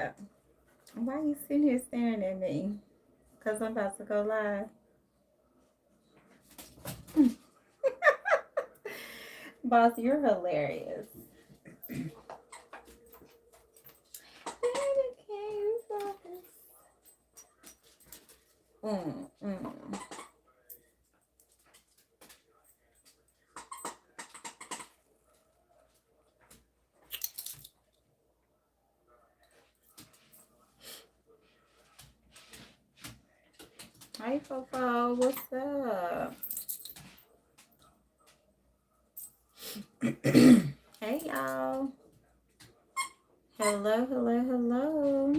up? Why you sitting here staring at me? Because I'm about to go live. Boss, you're hilarious. Mm, mm. Hey, Fofo, what's up? Hey, y'all. Hello, hello, hello.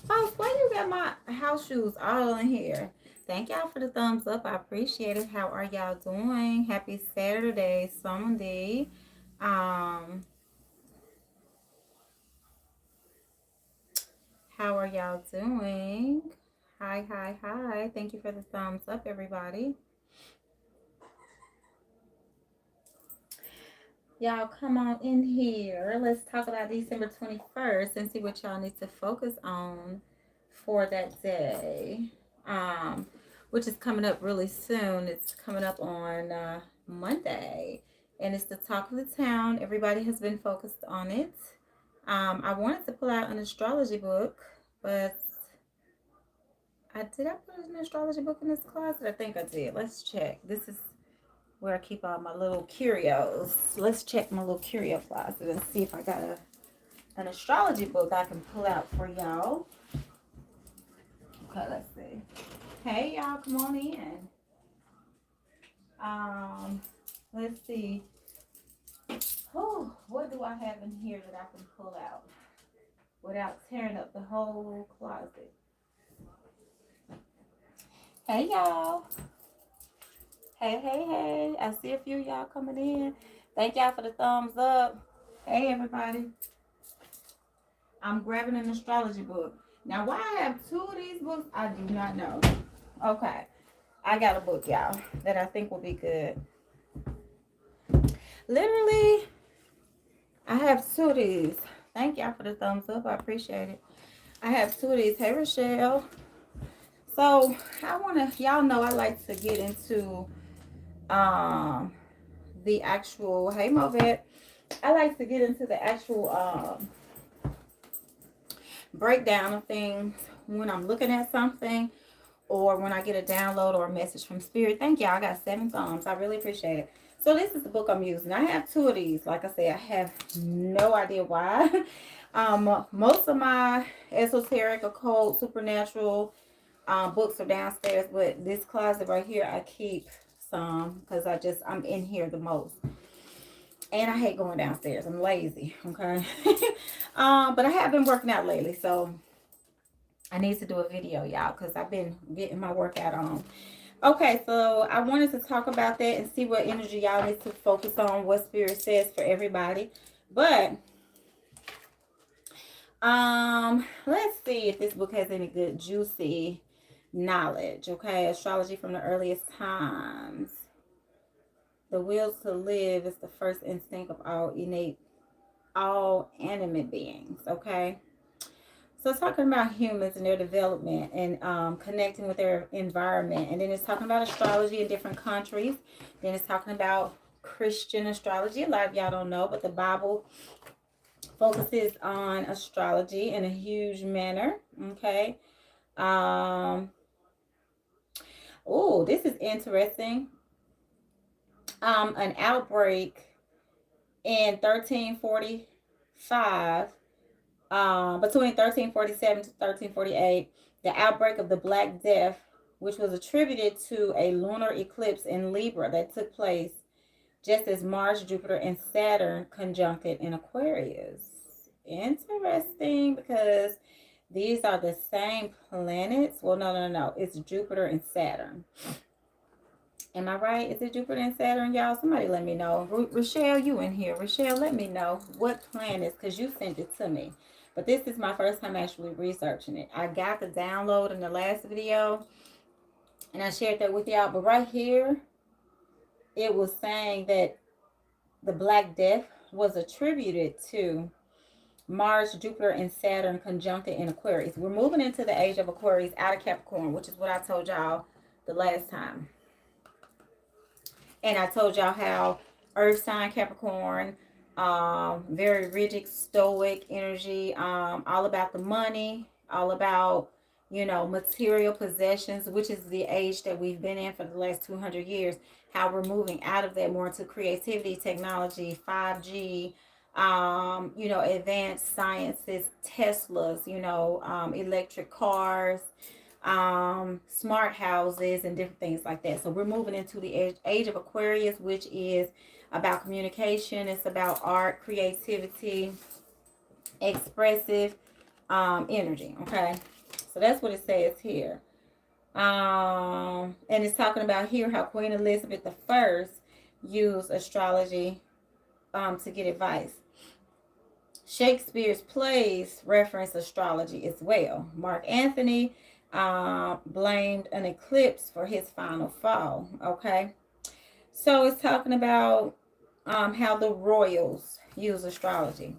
Folks, why you got my house shoes all in here? Thank y'all for the thumbs up. I appreciate it. How are y'all doing? Happy Saturday, Sunday. Um, how are y'all doing? Hi, hi, hi. Thank you for the thumbs up, everybody. Y'all come on in here. Let's talk about December 21st and see what y'all need to focus on for that day. Which is coming up really soon. It's coming up on Monday. And it's the talk of the town. Everybody has been focused on it. I wanted to pull out an astrology book, but did I put an astrology book in this closet? I think I did. Let's check. This is where I keep all my little curios. Let's check my little curio closet and see if I got an astrology book I can pull out for y'all. Okay, let's see. Hey, y'all, come on in. Let's see. Oh, what do I have in here that I can pull out without tearing up the whole closet? Hey, y'all. Hey, hey, hey. I see a few of y'all coming in. Thank y'all for the thumbs up. Hey, everybody. I'm grabbing an astrology book. Now, why I have two of these books, I do not know. Okay. I got a book, y'all, that I think will be good. Literally, I have two of these. Thank y'all for the thumbs up. I appreciate it. I have two of these. Hey, Rochelle. So, y'all know I like to get into the actual, hey, Movet. I like to get into the actual breakdown of things when I'm looking at something or when I get a download or a message from Spirit. Thank y'all. I got 7 thumbs. I really appreciate it. So this is the book I'm using. I have 2 of these. Like I said, I have no idea why. Most of my esoteric, occult, supernatural books are downstairs, but this closet right here, I keep some because I'm in here the most. And I hate going downstairs. I'm lazy, okay? But I have been working out lately, so I need to do a video, y'all, because I've been getting my workout on. Okay, so I wanted to talk about that and see what energy y'all need to focus on, what Spirit says for everybody. But let's see if this book has any good juicy knowledge. Okay, astrology from the earliest times. The will to live is the first instinct of all animate beings. Okay. So it's talking about humans and their development and connecting with their environment. And then it's talking about astrology in different countries. Then it's talking about Christian astrology. A lot of y'all don't know, but the Bible focuses on astrology in a huge manner. Okay. Oh, this is interesting. An outbreak in 1345, between 1347 to 1348, the outbreak of the Black Death, which was attributed to a lunar eclipse in Libra that took place just as Mars, Jupiter, and Saturn conjuncted in Aquarius. Interesting, because these are the same planets. Well, no. It's Jupiter and Saturn. Am I right? Is it Jupiter and Saturn, y'all? Somebody let me know. Rochelle, you in here. Rochelle, let me know what planets, because you sent it to me. But this is my first time actually researching it. I got the download in the last video, and I shared that with y'all. But right here, it was saying that the Black Death was attributed to Mars, Jupiter, and Saturn conjuncted in Aquarius. We're moving into the age of Aquarius out of Capricorn, which is what I told y'all the last time. And I told y'all how Earth sign Capricorn, very rigid, stoic energy, all about the money, all about, you know, material possessions, which is the age that we've been in for the last 200 years. How we're moving out of that more into creativity, technology, 5G, you know, advanced sciences, Teslas, you know, electric cars, smart houses, and different things like that. So we're moving into the age of Aquarius, which is about communication. It's about art, creativity, expressive energy. Okay, so that's what it says here. And it's talking about here how Queen Elizabeth I used astrology to get advice. Shakespeare's plays reference astrology as well. Mark Antony blamed an eclipse for his final fall. Okay, so it's talking about how the royals use astrology.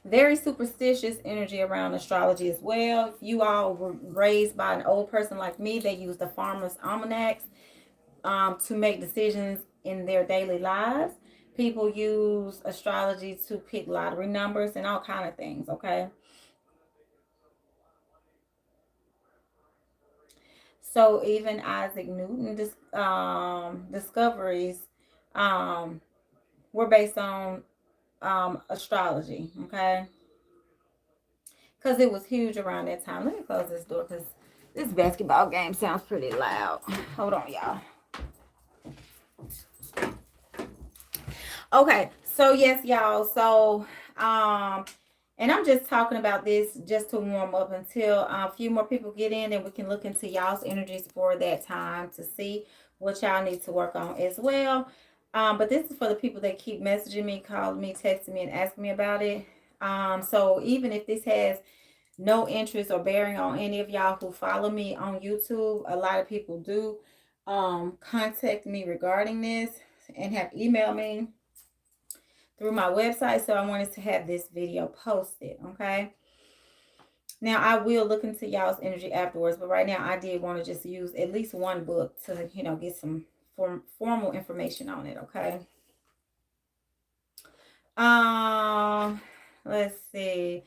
Very superstitious energy around astrology as well. If you all were raised by an old person like me, they use the farmer's almanacs to make decisions in their daily lives. People use astrology to pick lottery numbers and all kind of things, okay? So even Isaac Newton discoveries were based on astrology, okay? Because it was huge around that time. Let me close this door because this basketball game sounds pretty loud. Hold on, y'all. Okay, so yes, y'all. So, and I'm just talking about this just to warm up until a few more people get in, and we can look into y'all's energies for that time to see what y'all need to work on as well. But this is for the people that keep messaging me, calling me, texting me, and asking me about it. So even if this has no interest or bearing on any of y'all who follow me on YouTube, a lot of people do contact me regarding this and have emailed me through my website. So I wanted to have this video posted, okay? Now, I will look into y'all's energy afterwards, but right now I did want to just use at least one book to, you know, get some formal information on it, okay? Let's see.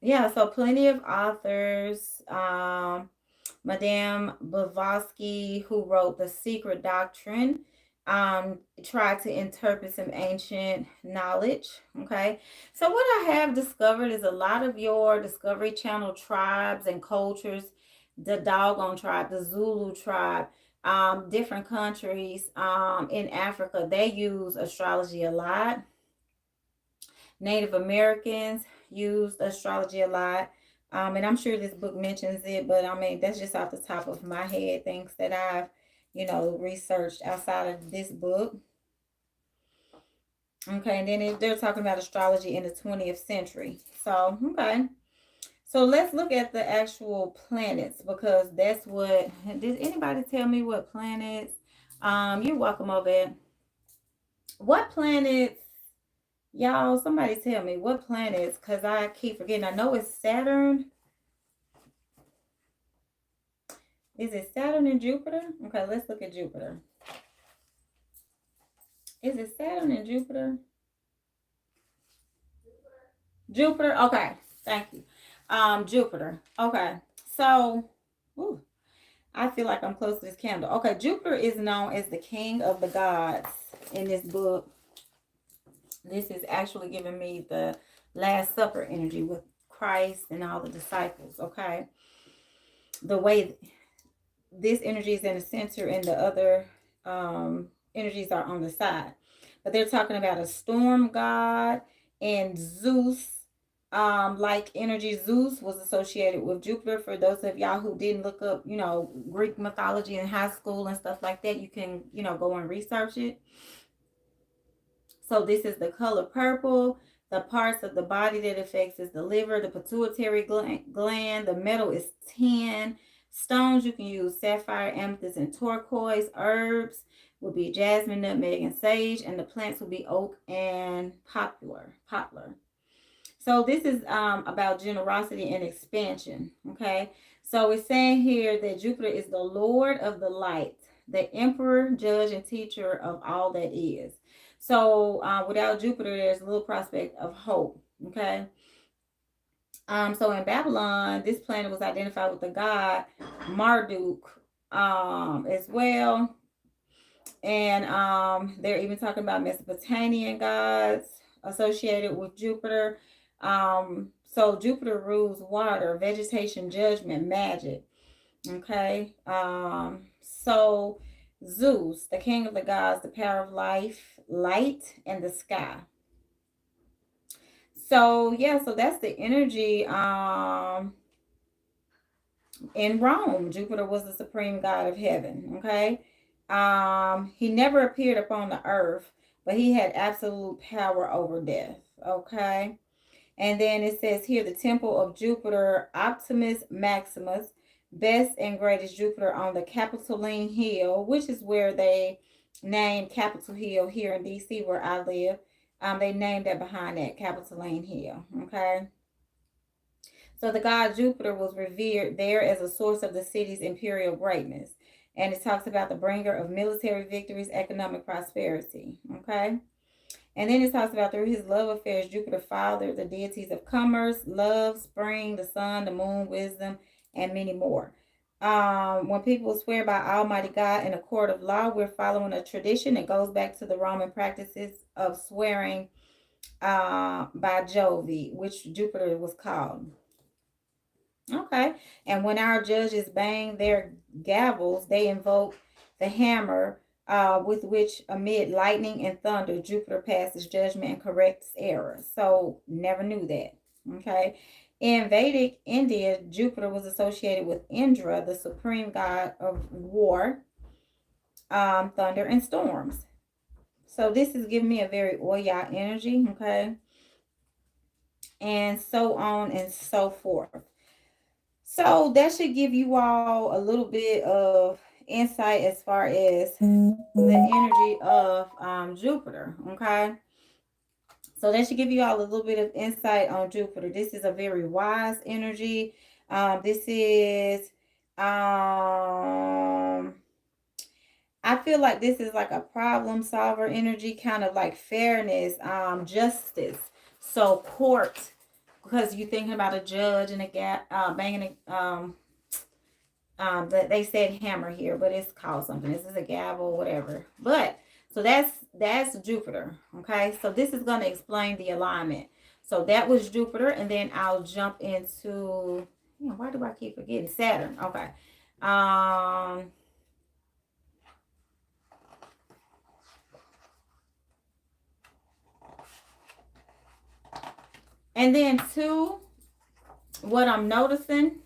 Yeah, so plenty of authors. Madame Blavatsky, who wrote The Secret Doctrine, tried to interpret some ancient knowledge. Okay, so what I have discovered is a lot of your Discovery Channel tribes and cultures, the Dogon tribe, the Zulu tribe, different countries in Africa, they use astrology a lot. Native Americans used astrology a lot. And I'm sure this book mentions it, but I mean, that's just off the top of my head, things that I've, you know, researched outside of this book. Okay, and then they're talking about astrology in the 20th century. So, okay. So let's look at the actual planets because that's what, did anybody tell me what planets? You're welcome over it. What planets, y'all, somebody tell me what planets, because I keep forgetting. I know it's Saturn. Is it Saturn and Jupiter? Okay, let's look at Jupiter. Is it Saturn and Jupiter? Jupiter. Okay, thank you. Jupiter. Okay, so, ooh, I feel like I'm close to this candle. Okay, Jupiter is known as the king of the gods in this book. This is actually giving me the Last Supper energy with Christ and all the disciples. Okay, the way this energy is in the center and the other energies are on the side. But they're talking about a storm god and Zeus. Like energy, Zeus was associated with Jupiter. For those of y'all who didn't look up, you know, Greek mythology in high school and stuff like that, you can, you know, go and research it. So this is the color purple. The parts of the body that affects is the liver, the pituitary gland. The metal is tin. Stones, you can use sapphire, amethyst, and turquoise. Herbs, would be jasmine, nutmeg, and sage, and the plants would be oak and poplar. So this is about generosity and expansion. Okay. So it's saying here that Jupiter is the Lord of the light, the emperor, judge, and teacher of all that is. So without Jupiter, there's little prospect of hope. Okay. So in Babylon, this planet was identified with the god Marduk as well. And they're even talking about Mesopotamian gods associated with Jupiter. So Jupiter rules water, vegetation, judgment, magic. Okay. So Zeus, the king of the gods, the power of life, light, and the sky. So yeah, so that's the energy. In Rome, Jupiter was the supreme god of heaven. Okay. He never appeared upon the earth, but he had absolute power over death. Okay. And then it says here the temple of Jupiter, Optimus Maximus, best and greatest Jupiter on the Capitoline Hill, which is where they named Capitol Hill here in DC, where I live. They named that behind that Capitoline Hill. Okay. So the god Jupiter was revered there as a source of the city's imperial greatness. And it talks about the bringer of military victories, economic prosperity. Okay. And then it talks about through his love affairs, Jupiter fathered the deities of commerce, love, spring, the sun, the moon, wisdom, and many more. When people swear by Almighty God in a court of law, we're following a tradition that goes back to the Roman practices of swearing by Jove, which Jupiter was called. Okay. And when our judges bang their gavels, they invoke the hammer with which, amid lightning and thunder, Jupiter passes judgment and corrects errors. So, never knew that. Okay. In Vedic India, Jupiter was associated with Indra, the supreme god of war, thunder, and storms. So, this is giving me a very Oya energy. Okay. And so on and so forth. So that should give you all a little bit of insight as far as the energy of Jupiter. Okay. So that should give you all a little bit of insight on Jupiter. This is a very wise energy. This is I feel like this is like a problem solver energy, kind of like fairness, justice. So court, because you're thinking about a judge and a gap banging that they said hammer here, but it's called something. This is a gavel, whatever. But so that's Jupiter. Okay, so this is going to explain the alignment. So that was Jupiter, and then I'll jump into, why do I keep forgetting Saturn? Okay. And then two, what I'm noticing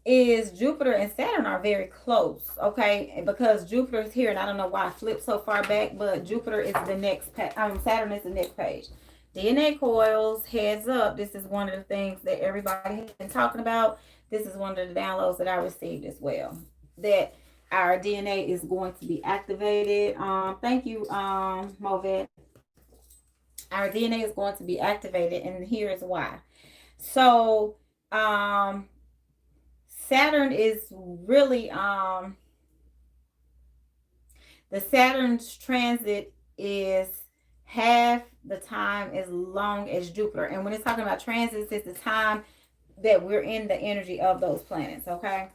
is Jupiter and Saturn are very close, okay? And because Jupiter is here, and I don't know why I flipped so far back, but Jupiter is the next page. Saturn is the next page. DNA coils, heads up. This is one of the things that everybody has been talking about. This is one of the downloads that I received as well. That our DNA is going to be activated. Thank you, Movet. Our DNA is going to be activated, and here is why. So, Saturn is really the Saturn's transit is half the time as long as Jupiter. And when it's talking about transits, it's the time that we're in the energy of those planets, okay?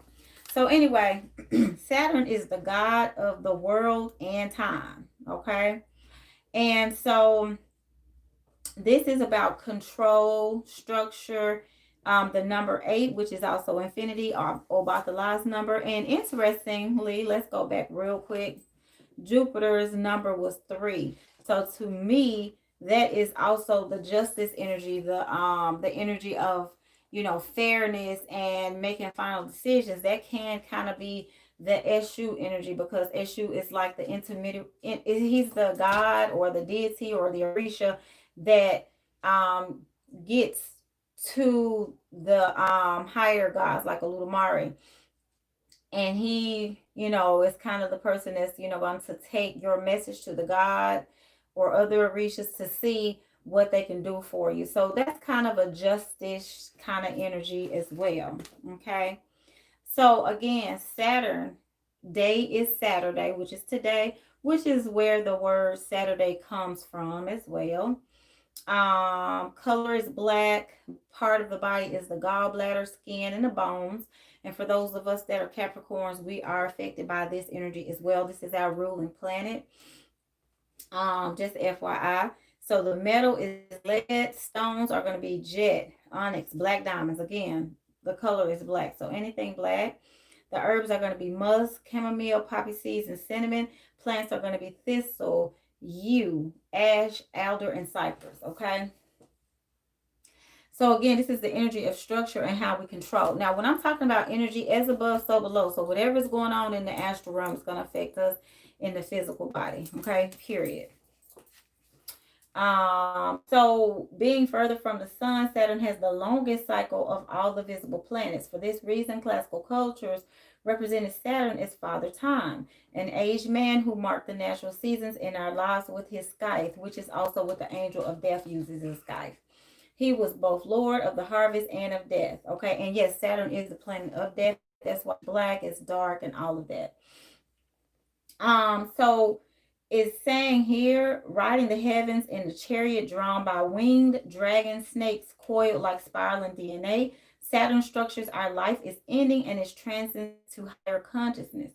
So anyway, Saturn is the god of the world and time, okay? And so this is about control, structure, the number 8, which is also infinity, or Obatala's number. And interestingly, let's go back real quick. Jupiter's number was 3. So to me, that is also the justice energy, the energy of, fairness and making final decisions. That can kind of be the Eshu energy, because Eshu is like the intermediate. He's the god or the deity or the Orisha that gets to the higher gods like Oludumare. And he, is kind of the person that's, going to take your message to the God or other Orishas to see what they can do for you. So that's kind of a justice kind of energy as well. Okay. So again, Saturn, day is Saturday, which is today, which is where the word Saturday comes from as well. Color is black. Part of the body is the gallbladder, skin, and the bones. And for those of us that are Capricorns, we are affected by this energy as well. This is our ruling planet. Just FYI. So the metal is lead. Stones are going to be jet, onyx, black diamonds. Again, the color is black. So anything black. The herbs are going to be musk, chamomile, poppy seeds, and cinnamon. Plants are going to be thistle, yew, ash, alder, and cypress. Okay. So again, this is the energy of structure and how we control. Now, when I'm talking about energy, as above, so below. So whatever is going on in the astral realm is going to affect us in the physical body. Okay, period. So being further from the sun, Saturn has the longest cycle of all the visible planets. For this reason, classical cultures represented Saturn as Father Time, an aged man who marked the natural seasons in our lives with his scythe, which is also what the angel of death uses his scythe. He was both Lord of the harvest and of death. Okay, and yes, Saturn is the planet of death. That's why black is dark and all of that. So it's saying here, riding the heavens in the chariot drawn by winged dragon snakes coiled like spiraling DNA. Saturn structures our life is ending and is transcendent to higher consciousness.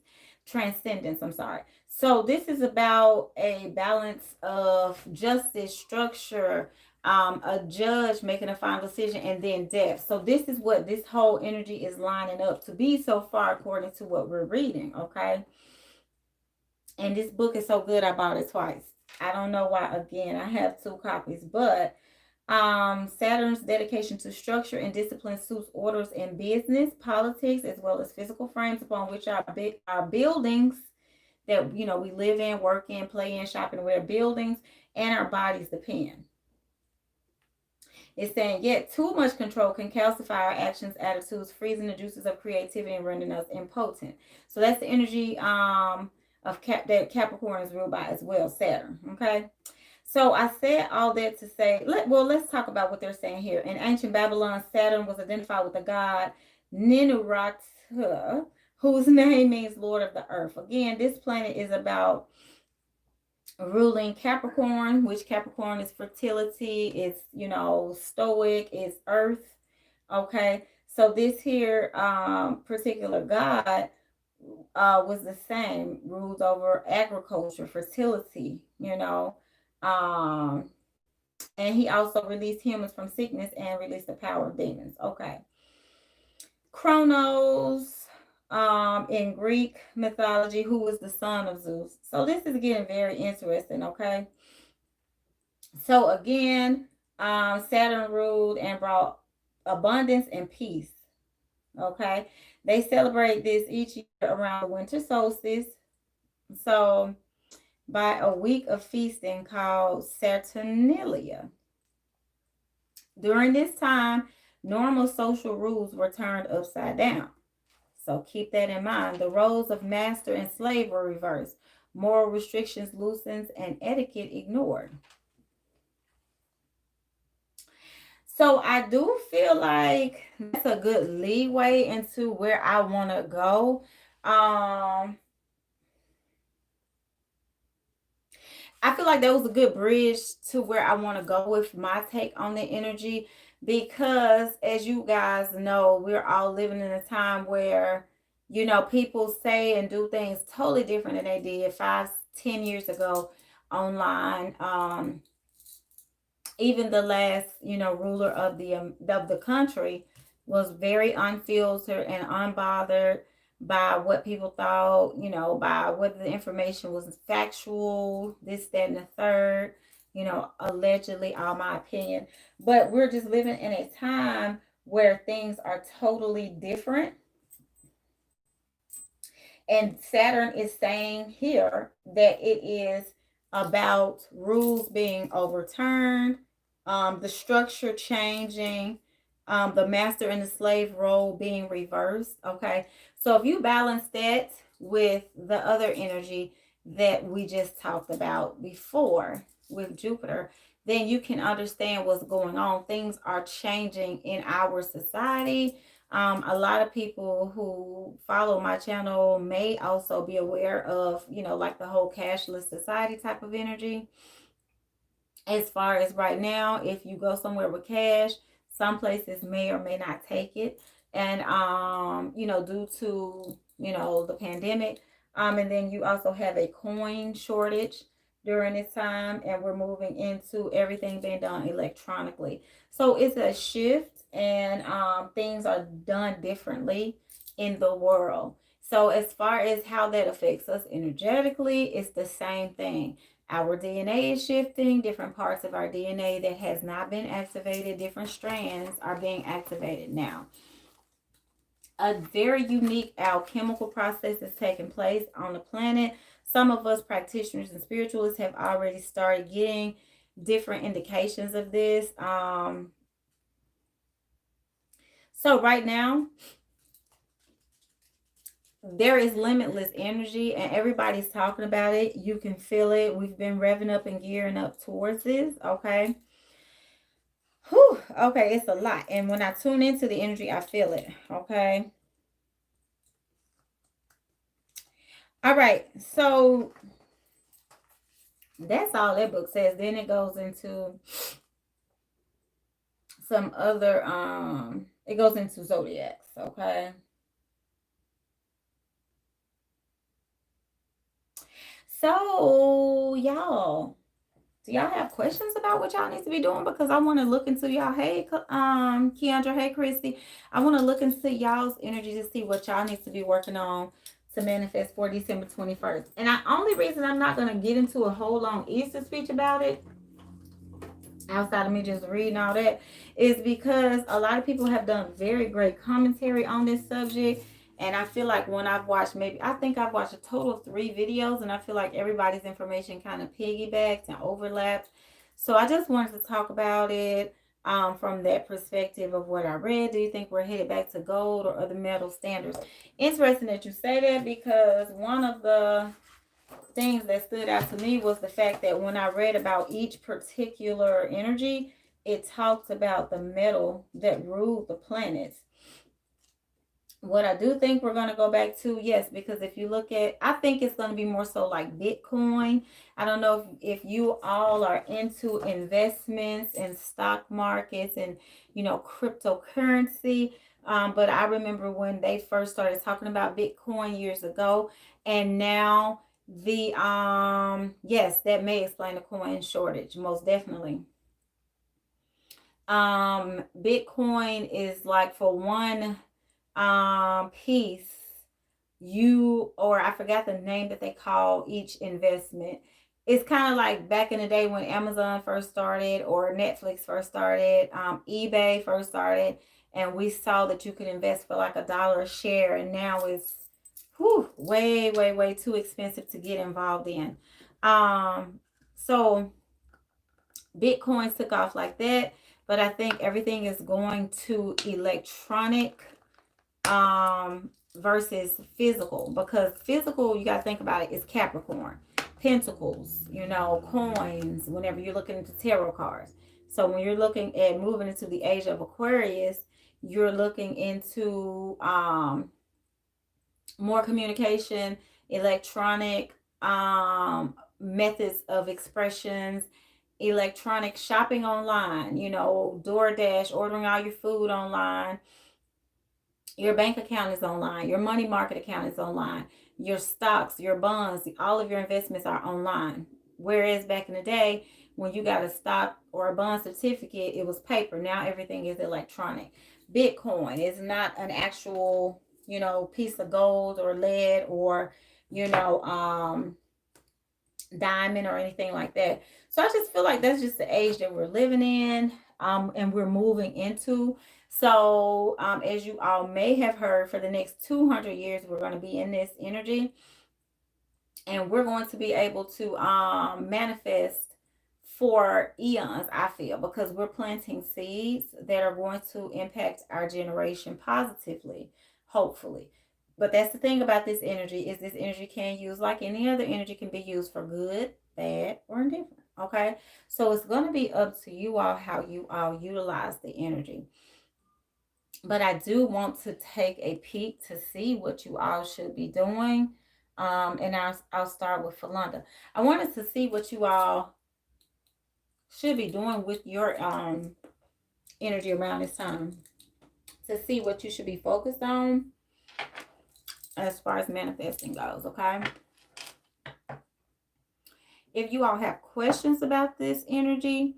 Transcendence, I'm sorry. So this is about a balance of justice, structure, a judge making a final decision, and then death. So this is what this whole energy is lining up to be so far, according to what we're reading. Okay. And this book is so good, I bought it twice. I don't know why. Again, I have 2 copies, but Saturn's dedication to structure and discipline suits orders in business, politics, as well as physical frames upon which our buildings that we live in, work in, play in, shop and wear, buildings and our bodies depend. It's saying, yet too much control can calcify our actions, attitudes, freezing the juices of creativity and rendering us impotent. So that's the energy that Capricorn is ruled by as well, Saturn. Okay. So I said all that to say, let's talk about what they're saying here. In ancient Babylon, Saturn was identified with the god Ninurta, whose name means Lord of the Earth. Again, this planet is about ruling Capricorn, which Capricorn is fertility, it's stoic, it's earth. Okay, so this here particular god was the same, rules over agriculture, fertility, and he also released humans from sickness and released the power of demons. Okay. Kronos, in Greek mythology, who was the son of Zeus. So this is getting very interesting. Okay. So again, Saturn ruled and brought abundance and peace. Okay. They celebrate this each year around the winter solstice. So by a week of feasting called Saturnalia. During this time, normal social rules were turned upside down. So keep that in mind. The roles of master and slave were reversed. Moral restrictions loosened and etiquette ignored. So I do feel like that's a good leeway into where I want to go. I feel like that was a good bridge to where I want to go with my take on the energy, because as you guys know, we're all living in a time where, people say and do things totally different than they did 5-10 years ago online. Even the last, ruler of the country was very unfiltered and unbothered by what people thought, by whether the information was factual, this, that, and the third, allegedly, all my opinion. But we're just living in a time where things are totally different. And Saturn is saying here that it is about rules being overturned, the structure changing, the master and the slave role being reversed. Okay, so if you balance that with the other energy that we just talked about before with Jupiter, then you can understand what's going on. Things are changing in our society. A lot of people who follow my channel may also be aware of, like the whole cashless society type of energy. As far as right now, if you go somewhere with cash, some places may or may not take it. And, due to, the pandemic. And then you also have a coin shortage during this time, and we're moving into everything being done electronically. So it's a shift, and things are done differently in the world. So as far as how that affects us energetically, it's the same thing. Our DNA is shifting. Different parts of our DNA that has not been activated, different strands are being activated now. A very unique alchemical process is taking place on the planet. Some of us practitioners and spiritualists have already started getting different indications of this. So right now, there is limitless energy and everybody's talking about it. You can feel it. We've been revving up and gearing up towards this. Okay. Whew. Okay, it's a lot. And when I tune into the energy, I feel it. Okay. All right. So that's all that book says. Then it goes into some other it goes into zodiacs. Okay. So y'all, do y'all have questions about what y'all need to be doing? Because I want to look into y'all. Hey, Keandra. Hey, Christy. I want to look into y'all's energy to see what y'all need to be working on to manifest for December 21st. And the only reason I'm not going to get into a whole long Easter speech about it, outside of me just reading all that, is because a lot of people have done very great commentary on this subject. And I feel like when I've watched, I think I've watched a total of 3 videos, and I feel like everybody's information kind of piggybacks and overlaps. So I just wanted to talk about it from that perspective of what I read. Do you think we're headed back to gold or other metal standards? Interesting that you say that, because one of the things that stood out to me was the fact that when I read about each particular energy, it talks about the metal that ruled the planets. What I do think we're going to go back to, yes, because if you look at, I think it's going to be more so like Bitcoin. I don't know if you all are into investments and stock markets and, cryptocurrency. But I remember when they first started talking about Bitcoin years ago, and now yes, that may explain the coin shortage, most definitely. Bitcoin is like for one piece, or I forgot the name that they call each investment. It's kind of like back in the day when Amazon first started, or Netflix first started, eBay first started, and we saw that you could invest for like $1 a share, and now it's way, way, way too expensive to get involved in. So Bitcoin took off like that, but I think everything is going to electronic versus physical, because physical, you got to think about it, is Capricorn, Pentacles, coins, whenever you're looking into tarot cards. So when you're looking at moving into the age of Aquarius, you're looking into more communication, electronic methods of expressions, electronic shopping online, DoorDash, ordering all your food online. Your bank account is online. Your money market account is online. Your stocks, your bonds, all of your investments are online. Whereas back in the day, when you got a stock or a bond certificate, it was paper. Now everything is electronic. Bitcoin is not an actual, piece of gold or lead or, diamond or anything like that. So I just feel like that's just the age that we're living in, and we're moving into. So as you all may have heard, for the next 200 years, we're going to be in this energy, and we're going to be able to manifest for eons, I feel, because we're planting seeds that are going to impact our generation positively, hopefully. But that's the thing about this energy, is this energy can use, like any other energy, can be used for good, bad, or indifferent. Okay. So it's going to be up to you all how you all utilize the energy. But I do want to take a peek to see what you all should be doing. And I'll start with Falanda. I wanted to see what you all should be doing with your energy around this time, to see what you should be focused on as far as manifesting goes. Okay. If you all have questions about this energy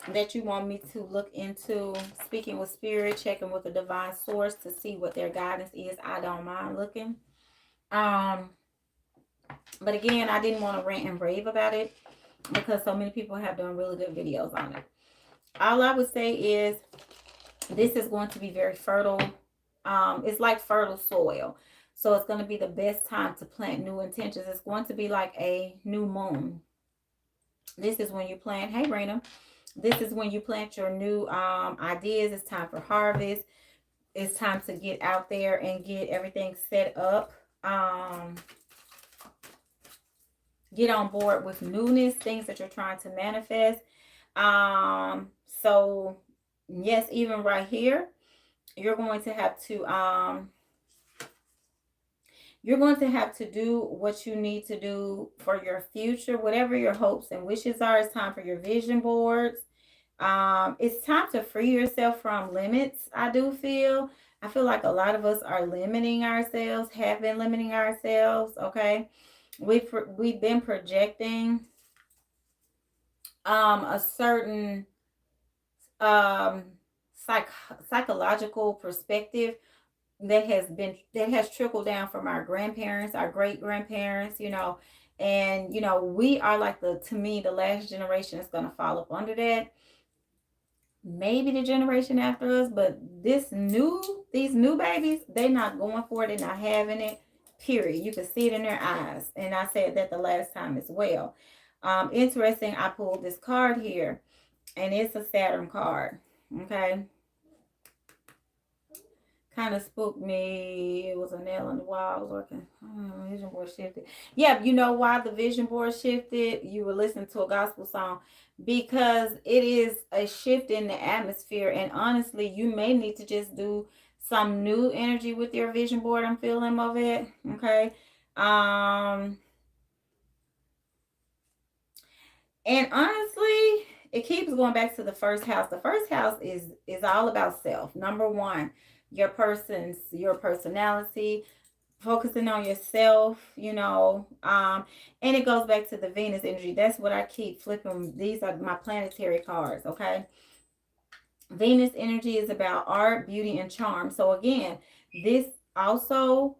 that you want me to look into, speaking with spirit, checking with the divine source to see what their guidance is, I don't mind looking. But again, I didn't want to rant and rave about it because so many people have done really good videos on it. All I would say is this is going to be very fertile. It's like fertile soil. So it's going to be the best time to plant new intentions. It's going to be like a new moon. This is when you plant. Hey, Rena. This is when you plant your new ideas. It's time for harvest. It's time to get out there and get everything set up. Get on board with newness, things that you're trying to manifest. So yes, even right here, you're going to have to do what you need to do for your future, whatever your hopes and wishes are. It's time for your vision boards. It's time to free yourself from limits. I feel like a lot of us are limiting ourselves, have been limiting ourselves. Okay. We've been projecting a certain psychological perspective that has trickled down from our grandparents, our great grandparents, and we are like to me, the last generation is going to fall up under that. Maybe the generation after us, but these new babies, they're not going for it, they're not having it. Period. You can see it in their eyes. And I said that the last time as well. Interesting, I pulled this card here, and it's a Saturn card. Okay. Kind of spooked me. It was a nail in the wall. I was working. Vision board shifted. Yeah, you know why the vision board shifted? You were listening to a gospel song, because it is a shift in the atmosphere. And honestly, you may need to just do some new energy with your vision board. I'm feeling of it. Okay. And honestly, it keeps going back to the first house. The first house is all about self. Number one, your personality, focusing on yourself, and it goes back to the Venus energy. That's what I keep flipping. These are my planetary cards. Okay. Venus energy is about art, beauty, and charm. So again, this also,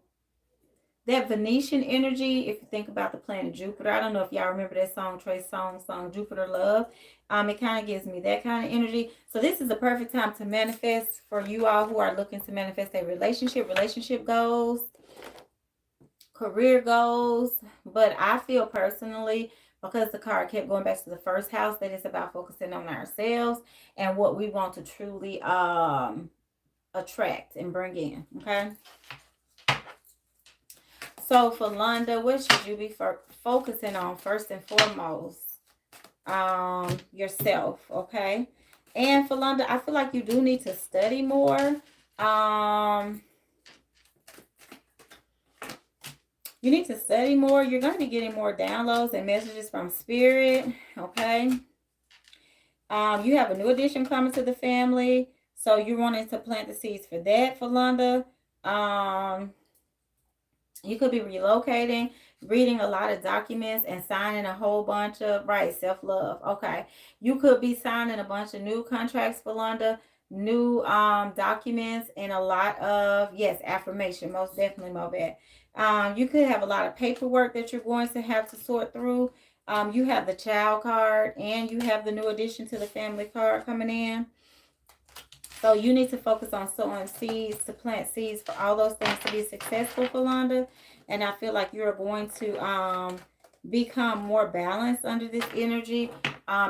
that Venetian energy, if you think about the planet Jupiter, I don't know if y'all remember that song, Trey Songz song, Jupiter Love. It kind of gives me that kind of energy. So this is the perfect time to manifest for you all who are looking to manifest a relationship goals, career goals. But I feel personally, because the card kept going back to the first house, that it's about focusing on ourselves and what we want to truly attract and bring in. Okay. So for Londa, what should you be focusing on first and foremost? Yourself. Okay. And for Londa, I feel like you do need to study more. You need to study more. You're going to be getting more downloads and messages from spirit. Okay. You have a new addition coming to the family. So you're wanting to plant the seeds for that, for Londa. You could be relocating, reading a lot of documents, and signing a whole bunch of, self-love. Okay. You could be signing a bunch of new contracts for Londa, new documents, and a lot of, affirmation. Most definitely, Mobet. You could have a lot of paperwork that you're going to have to sort through. You have the child card, and you have the new addition to the family card coming in. So you need to focus on sowing seeds, to plant seeds for all those things to be successful for Londa. And I feel like you're going to become more balanced under this energy.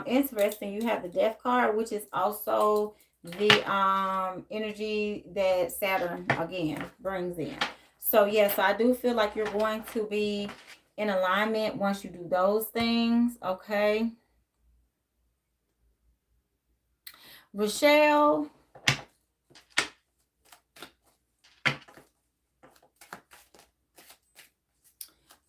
Interesting, you have the Death card, which is also the energy that Saturn again brings in. So yes, I do feel like you're going to be in alignment once you do those things. Okay, Rochelle.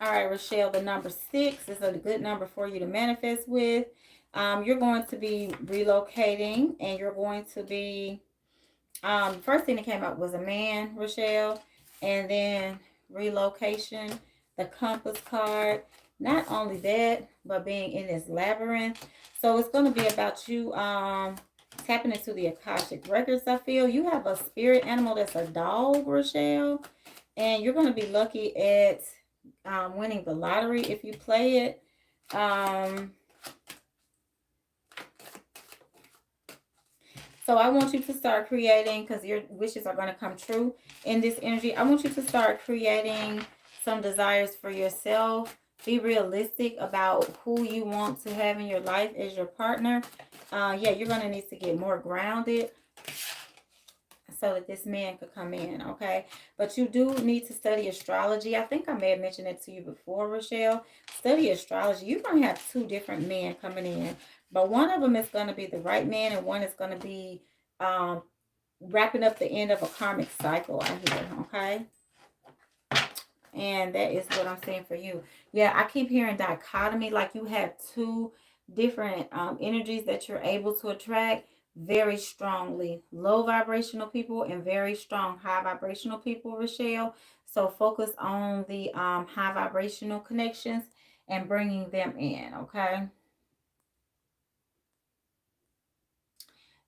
All right, Rochelle, the number 6 is a good number for you to manifest with. You're going to be relocating, and you're going to be, first thing that came up was a man, Rochelle, and then relocation, the compass card. Not only that, but being in this labyrinth. So it's going to be about you tapping into the Akashic records. I feel you have a spirit animal that's a dog, Rochelle, and you're going to be lucky at winning the lottery if you play it. So I want you to start creating, because your wishes are going to come true in this energy. I want you to start creating some desires for yourself. Be realistic about who you want to have in your life as your partner. Yeah, you're going to need to get more grounded so that this man could come in, okay? But you do need to study astrology. I think I may have mentioned it to you before, Rochelle. Study astrology. You're going to have 2 different men coming in, but one of them is going to be the right man, and one is going to be wrapping up the end of a karmic cycle, I hear, okay? And that is what I'm saying for you. Yeah, I keep hearing dichotomy, like you have 2 different energies that you're able to attract very strongly. Low vibrational people and very strong high vibrational people, Rochelle. So focus on the high vibrational connections and bringing them in, okay?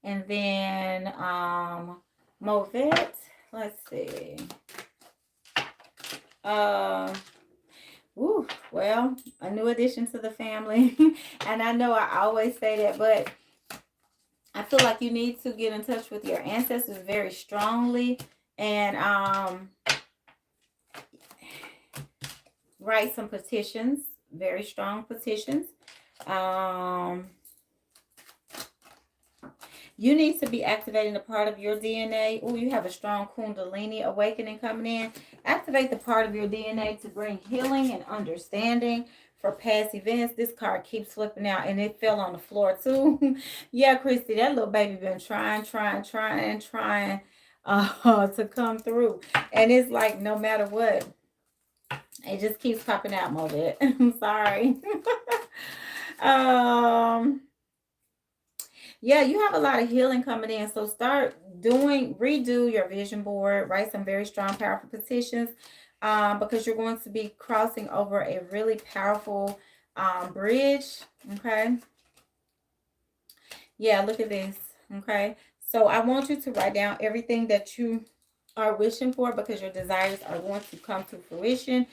And then Movette, let's see. Well, a new addition to the family. And I know I always say that, but I feel like you need to get in touch with your ancestors very strongly and write some petitions, very strong petitions. You need to be activating the part of your DNA. Oh, you have a strong Kundalini awakening coming in. Activate the part of your DNA to bring healing and understanding for past events. This card keeps flipping out, and it fell on the floor too. Yeah, Christy, that little baby been trying to come through. And it's like no matter what, it just keeps popping out, Movette. I'm sorry. Yeah, you have a lot of healing coming in. So redo your vision board, write some very strong, powerful petitions, because you're going to be crossing over a really powerful bridge. Okay. Yeah, look at this. Okay. So I want you to write down everything that you are wishing for, because your desires are going to come to fruition.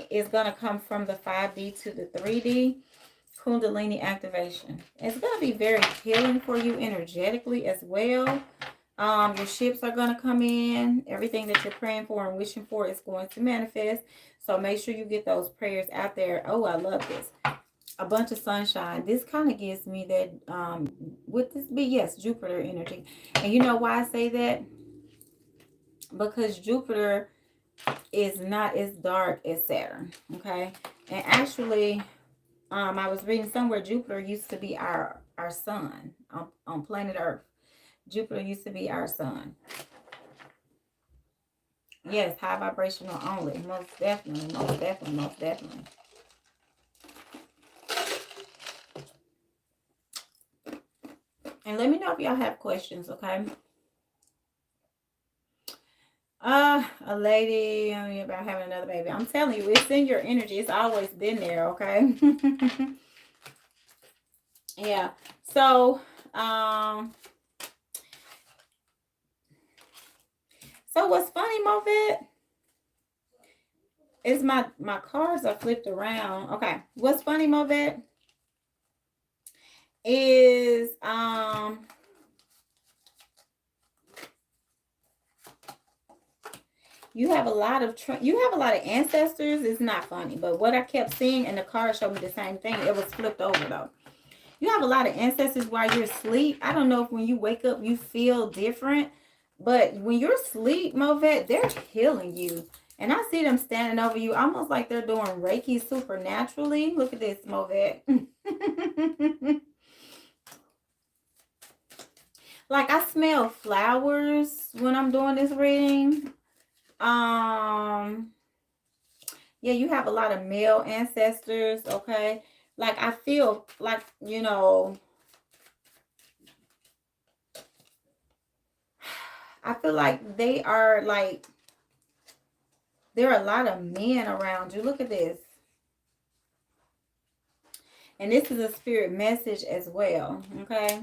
It's going to come from the 5D to the 3D. Kundalini activation. It's going to be very healing for you energetically as well. Your ships are going to come in. Everything that you're praying for and wishing for is going to manifest. So make sure you get those prayers out there. Oh, I love this. A bunch of sunshine. This kind of gives me that, would this be? Yes, Jupiter energy. And you know why I say that? Because Jupiter is not as dark as Saturn. Okay. And actually, I was reading somewhere Jupiter used to be our sun on planet Earth. Jupiter used to be our sun. Yes, high vibrational only. Most definitely, most definitely, most definitely. And let me know if y'all have questions, okay? A lady about having another baby. I'm telling you, it's in your energy. It's always been there, okay? Yeah. So, so what's funny, Movette, is my cards are flipped around. Okay. What's funny, Movette, is You have a lot of ancestors. It's not funny, but what I kept seeing, and the card showed me the same thing. It was flipped over though. You have a lot of ancestors while you're asleep. I don't know if when you wake up you feel different, but when you're asleep, Movet, they're healing you. And I see them standing over you almost like they're doing Reiki supernaturally. Look at this, Movet. Like I smell flowers when I'm doing this reading. Yeah, you have a lot of male ancestors, okay? Like I feel like, I feel like they are like, there are a lot of men around you. Look at this. And this is a spirit message as well, okay?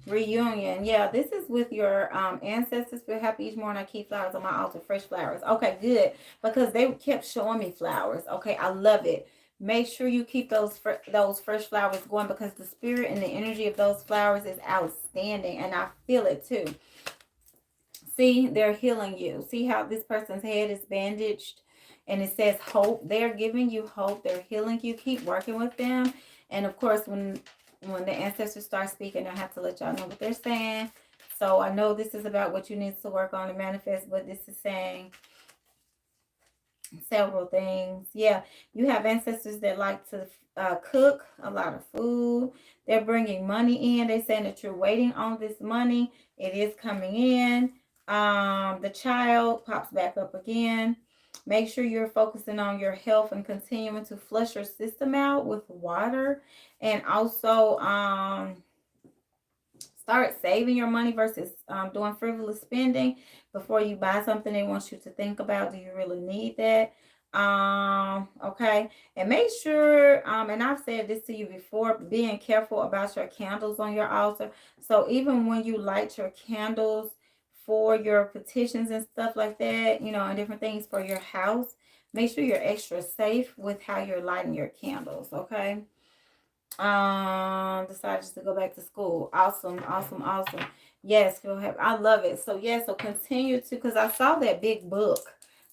Reunion. Yeah, this is with your ancestors. Feel happy each morning. I keep flowers on my altar, fresh flowers. Okay, good. Because they kept showing me flowers. Okay, I love it. Make sure you keep those fresh flowers going, because the spirit and the energy of those flowers is outstanding, and I feel it too. See, they're healing you. See how this person's head is bandaged and it says hope. They're giving you hope. They're healing you. Keep working with them. And of course, when the ancestors start speaking, I have to let y'all know what they're saying. So I know this is about what you need to work on and manifest, but this is saying several things. Yeah, you have ancestors that like to cook a lot of food. They're bringing money in. They're saying that you're waiting on this money. It is coming in. The child pops back up again. Make sure you're focusing on your health and continuing to flush your system out with water, and also start saving your money versus doing frivolous spending. Before you buy something, they want you to think about, do you really need that? Okay. And make sure, and I've said this to you before, being careful about your candles on your altar. So even when you light your candles for your petitions and stuff like that, and different things for your house, make sure you're extra safe with how you're lighting your candles. Okay. Decided to go back to school. Awesome. Yes, I love it. So yeah, so continue to, because I saw that big book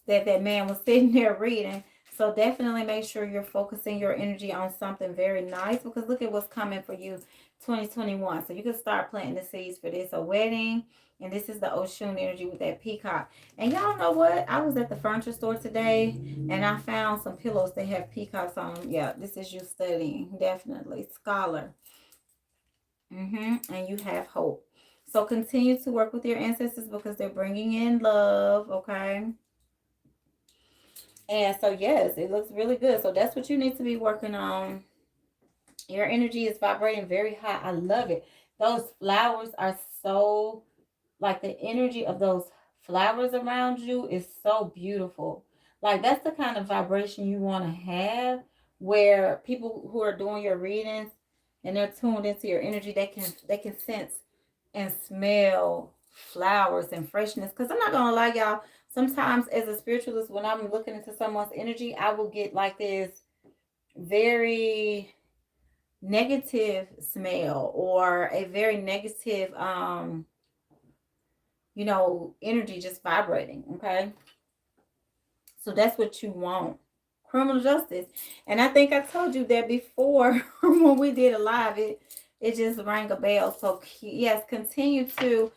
that man was sitting there reading. So definitely make sure you're focusing your energy on something very nice, because look at what's coming for you 2021. So you can start planting the seeds for this. A wedding. And this is the Oshun energy with that peacock. And y'all know what? I was at the furniture store today and I found some pillows that have peacocks on them. Yeah, this is you studying. Definitely. Scholar. And you have hope. So continue to work with your ancestors because they're bringing in love. Okay. And so, yes, it looks really good. So that's what you need to be working on. Your energy is vibrating very high. I love it. Those flowers are so, like, the energy of those flowers around you is so beautiful. Like, that's the kind of vibration you want to have, where people who are doing your readings and they're tuned into your energy, they can sense and smell flowers and freshness. Because I'm not gonna lie, y'all, sometimes as a spiritualist, when I'm looking into someone's energy, I will get like this very negative smell or a very negative energy just vibrating. Okay, so that's what you want. Criminal justice. And I think I told you that before when we did a live. It just rang a bell. So yes, continue to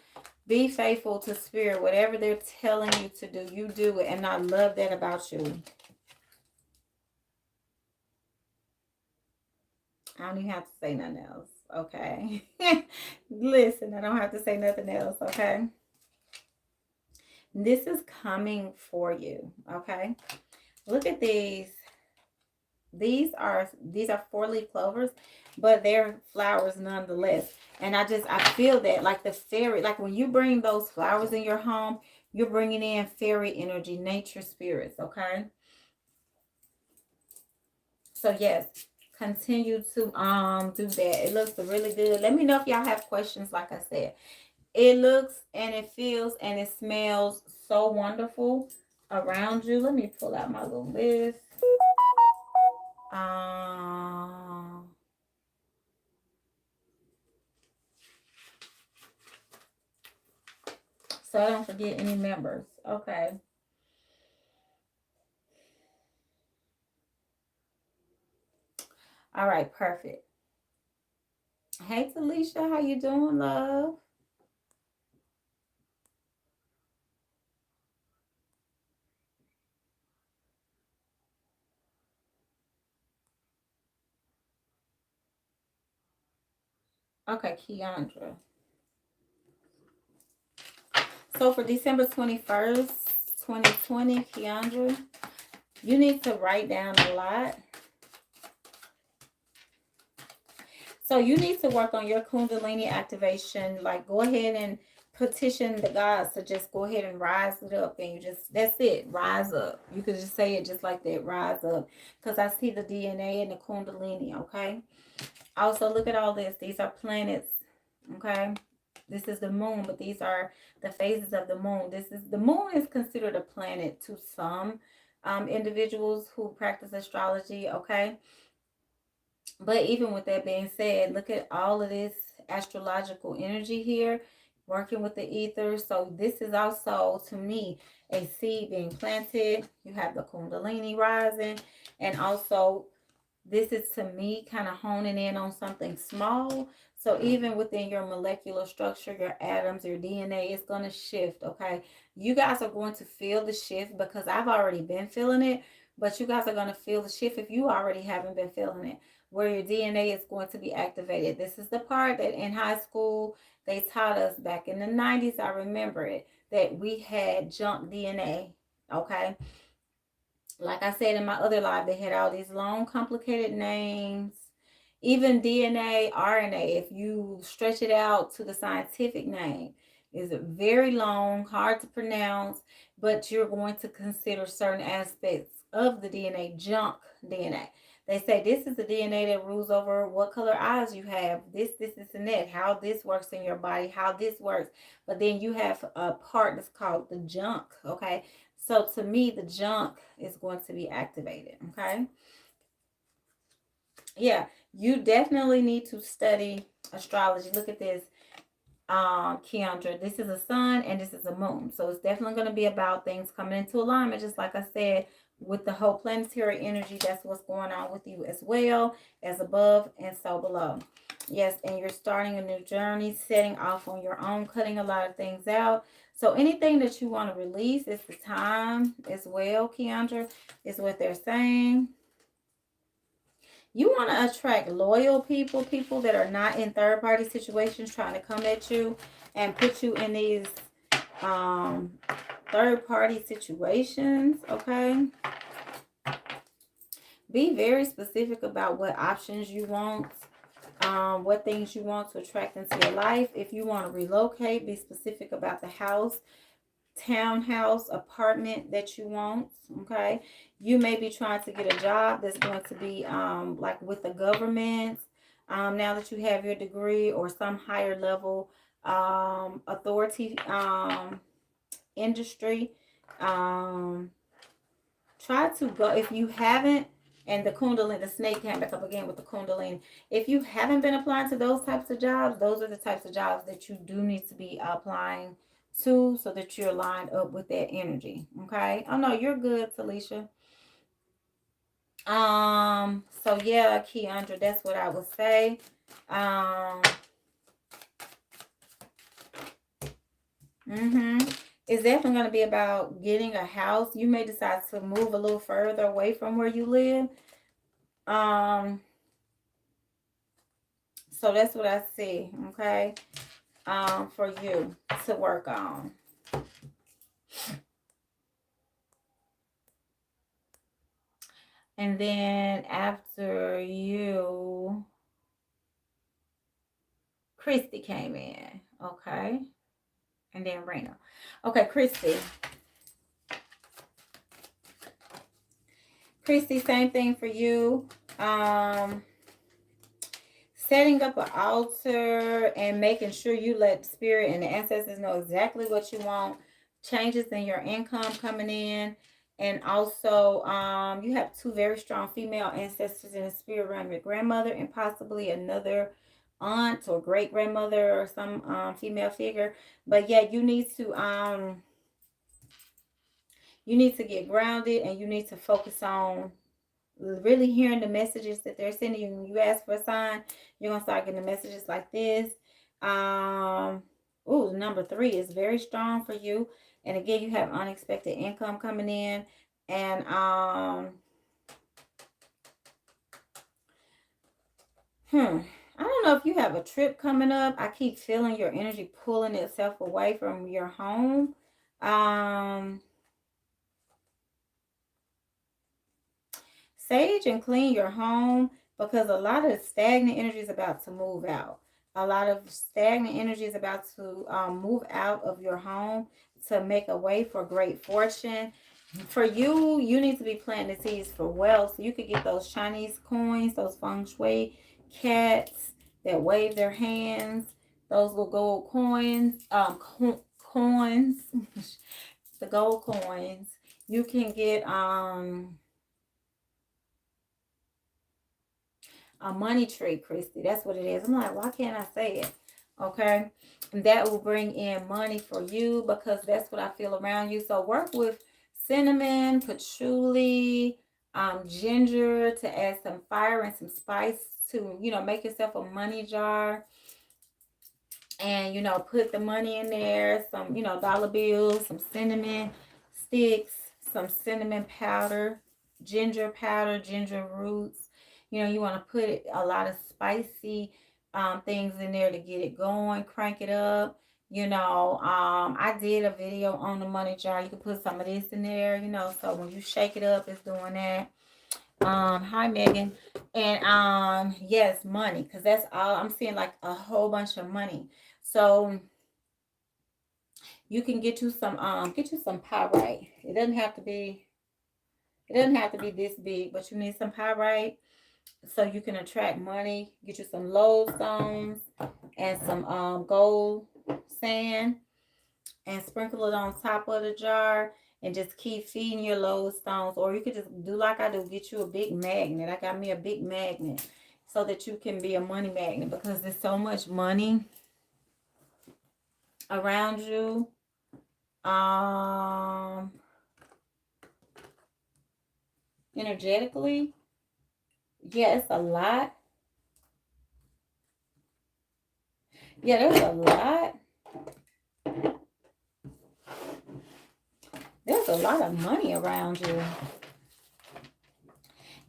be faithful to spirit. Whatever they're telling you to do, you do it. And I love that about you. I don't even have to say nothing else. Okay. Listen, I don't have to say nothing else. Okay. This is coming for you. Okay. Look at these. These are 4-leaf clovers, but they're flowers nonetheless. And I feel that, like the fairy, like when you bring those flowers in your home, you're bringing in fairy energy, nature spirits. Okay. So yes, continue to do that. It looks really good. Let me know if y'all have questions. Like I said, it looks and it feels and it smells so wonderful around you. Let me pull out my little list. So I don't forget any members. Okay. All right, perfect. Hey Talisha, how you doing, love? Okay, Keandra. So for December 21st, 2020, Keandra, you need to write down a lot. So you need to work on your Kundalini activation. Like, go ahead and petition the gods to just go ahead and rise it up. And you just, that's it, rise up. You could just say it just like that, rise up. Because I see the DNA and the Kundalini, okay? Also, look at all this. These are planets, okay? This is the moon, but these are the phases of the moon. The moon is considered a planet to some individuals who practice astrology, okay? But even with that being said, look at all of this astrological energy here, working with the ether. So this is also, to me, a seed being planted. You have the Kundalini rising, and also this is, to me, kind of honing in on something small. So even within your molecular structure, your atoms, your DNA is going to shift, okay? You guys are going to feel the shift because I've already been feeling it, but you guys are going to feel the shift if you already haven't been feeling it, where your DNA is going to be activated. This is the part that in high school they taught us back in the 90s. I remember it, that we had junk DNA, okay? Like I said in my other live, they had all these long, complicated names. Even DNA, RNA, if you stretch it out to the scientific name, is very long, hard to pronounce, but you're going to consider certain aspects of the DNA junk DNA. They say this is the DNA that rules over what color eyes you have, this, and that, how this works in your body, how this works. But then you have a part that's called the junk, okay? So to me, the junk is going to be activated, okay? Yeah, you definitely need to study astrology. Look at this, Keandra. This is a sun and this is a moon. So it's definitely going to be about things coming into alignment, just like I said, with the whole planetary energy. That's what's going on with you as well, as above and so below. Yes, and you're starting a new journey, setting off on your own, cutting a lot of things out. So anything that you want to release, is the time as well, Keandra, is what they're saying. You want to attract loyal people, people that are not in third party situations trying to come at you and put you in these um, third party situations, okay? Be very specific about what options you want, what things you want to attract into your life. If you want to relocate, be specific about the house, townhouse, apartment that you want, okay? You may be trying to get a job that's going to be like with the government, now that you have your degree, or some higher level authority industry. Try to go, if you haven't, and the Kundalini, the snake came back up again with the Kundalini. If you haven't been applying to those types of jobs, those are the types of jobs that you do need to be applying to, so that you're lined up with that energy. Okay. Oh no, you're good, Talisha. So yeah, Keandra, that's what I would say. Um, It's definitely going to be about getting a house. You may decide to move a little further away from where you live. Um, so that's what I see, okay? For you to work on. And then after you, Christy came in, okay? And then Rena. Okay, Christy. Christy, same thing for you. Setting up an altar and making sure you let spirit and the ancestors know exactly what you want. Changes in your income coming in. And also, you have two very strong female ancestors in the spirit realm, your grandmother and possibly another aunt or great grandmother or some female figure. But yeah, you need to get grounded, and you need to focus on really hearing the messages that they're sending you. When you ask for a sign, you're gonna start getting the messages like this. Ooh, number 3 is very strong for you. And again, you have unexpected income coming in. And I don't know if you have a trip coming up. I keep feeling your energy pulling itself away from your home. Sage and clean your home, because a lot of stagnant energy is about to move out. A lot of stagnant energy is about to move out of your home to make a way for great fortune. For you, you need to be planting the seeds for wealth. So you could get those Chinese coins, those feng shui cats that wave their hands, those little gold coins, coins, the gold coins. You can get a money tree, Christy. That's what it is. I'm like, why can't I say it? Okay. And that will bring in money for you, because that's what I feel around you. So work with cinnamon, patchouli, ginger to add some fire and some spice to, make yourself a money jar. And, put the money in there, some, dollar bills, some cinnamon sticks, some cinnamon powder, ginger roots. You want to put a lot of spicy things in there to get it going, crank it up. I did a video on the money jar. You can put some of this in there, so when you shake it up, it's doing that. Hi Megan. And yes, money, because that's all I'm seeing, like a whole bunch of money. So you can get you some pyrite. It doesn't have to be this big, but you need some pyrite so you can attract money. Get you some lodestones and some gold sand, and sprinkle it on top of the jar, and just keep feeding your lodestones. Or you could just do like I do, get you a big magnet. I got me a big magnet so that you can be a money magnet, because there's so much money around you. Energetically, yeah, it's a lot. Yeah, there's a lot. There's a lot of money around you.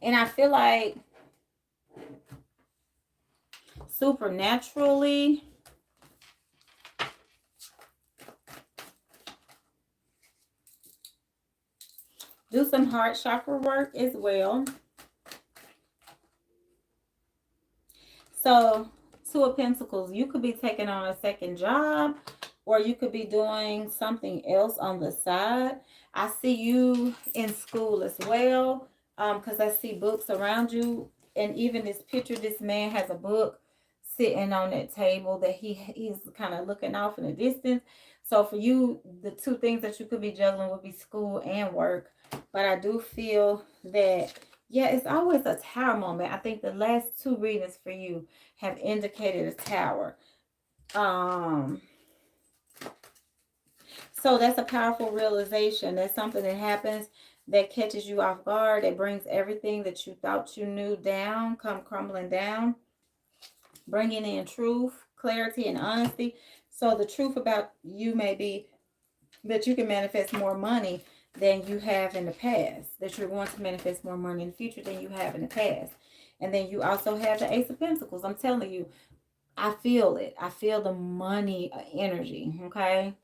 And I feel like supernaturally, do some heart chakra work as well. So, Two of Pentacles, you could be taking on a second job, or you could be doing something else on the side. I see you in school as well, because I see books around you. And even this picture, this man has a book sitting on that table that he's kind of looking off in the distance. So for you, the two things that you could be juggling would be school and work. But I do feel that, yeah, it's always a tower moment. I think the last two readings for you have indicated a tower. So that's a powerful realization. That's something that happens that catches you off guard. That brings everything that you thought you knew down, come crumbling down. Bringing in truth, clarity, and honesty. So the truth about you may be that you can manifest more money than you have in the past. That you're going to manifest more money in the future than you have in the past. And then you also have the Ace of Pentacles. I'm telling you, I feel it. I feel the money energy, okay?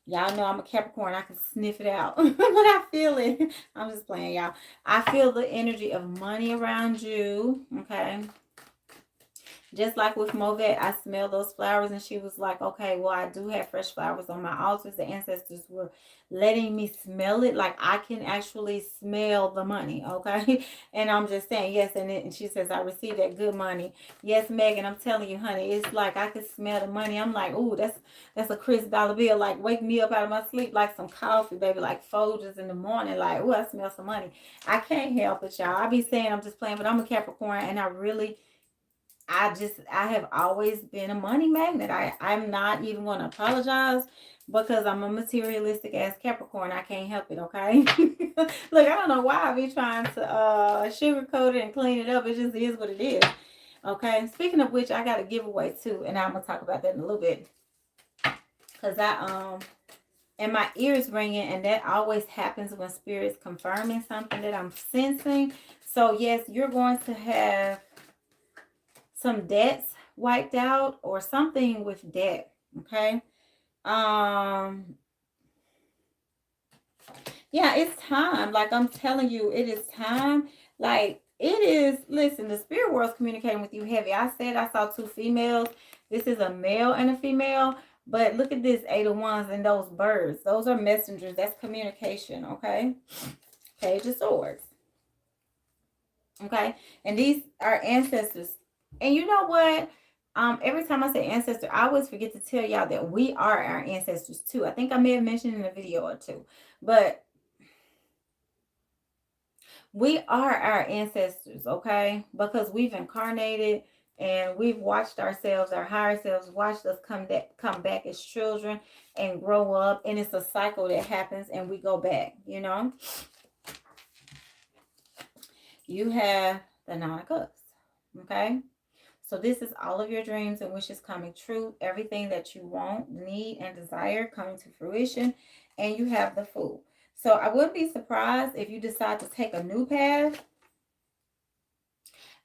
Y'all know I'm a Capricorn. I can sniff it out. But I feel it. I'm just playing, y'all. I feel the energy of money around you, okay? Just like with Movet, I smelled those flowers, and she was like, okay, well, I do have fresh flowers on my altars. The ancestors were letting me smell it. Like, I can actually smell the money, okay? And I'm just saying, yes, and she says, I received that good money. Yes, Megan, I'm telling you, honey, it's like I can smell the money. I'm like, ooh, that's a Chris dollar bill. Like, wake me up out of my sleep like some coffee, baby, like Folgers in the morning. Like, ooh, I smell some money. I can't help it, y'all. I be saying I'm just playing, but I'm a Capricorn, and I really I have always been a money magnet. I'm not even going to apologize because I'm a materialistic ass Capricorn. I can't help it, okay? Look, I don't know why I be trying to sugarcoat it and clean it up. It just is what it is. Okay. Speaking of which, I got a giveaway too, and I'm gonna talk about that in a little bit. Cause and my ears ringing, and that always happens when spirit's confirming something that I'm sensing. So yes, you're going to have some debts wiped out or something with debt. Okay. Yeah, it's time. Like I'm telling you, it is time. Like it is. Listen, the spirit world's communicating with you heavy. I said I saw two females. This is a male and a female. But look at this, 8 of Wands and those birds. Those are messengers. That's communication. Okay. Page of Swords. Okay. And these are ancestors. And you know what? Every time I say ancestor, I always forget to tell y'all that we are our ancestors too. I think I may have mentioned in a video or two. But we are our ancestors, okay? Because we've incarnated and we've watched ourselves, our higher selves, watched us come back as children and grow up. And it's a cycle that happens and we go back, you know? You have the Nine of Cups, okay? So this is all of your dreams and wishes coming true. Everything that you want, need, and desire coming to fruition. And you have the Fool. So I wouldn't be surprised if you decide to take a new path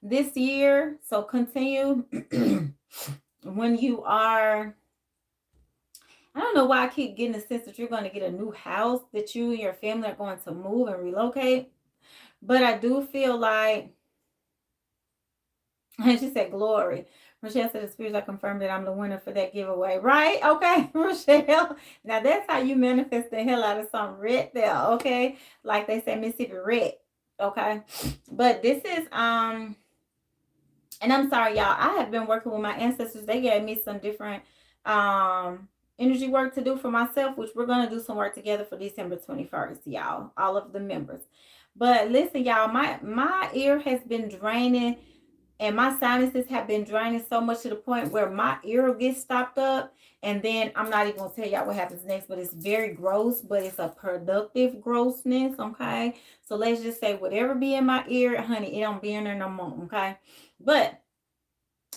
this year. So continue when you are, I don't know why I keep getting the sense that you're going to get a new house, that you and your family are going to move and relocate. But I do feel like, and she said, glory. Rochelle said, the spirits are confirmed that I'm the winner for that giveaway. Right? Okay, Rochelle. Now, that's how you manifest the hell out of something red there, okay? Like they say, Mississippi red, okay? But this is, and I'm sorry, y'all. I have been working with my ancestors. They gave me some different energy work to do for myself, which we're going to do some work together for December 21st, y'all. All of the members. But listen, y'all, my ear has been draining. And my sinuses have been draining so much to the point where my ear will get stopped up. And then I'm not even going to tell y'all what happens next, but it's very gross, but it's a productive grossness, okay? So let's just say whatever be in my ear, honey, it don't be in there no more, okay? But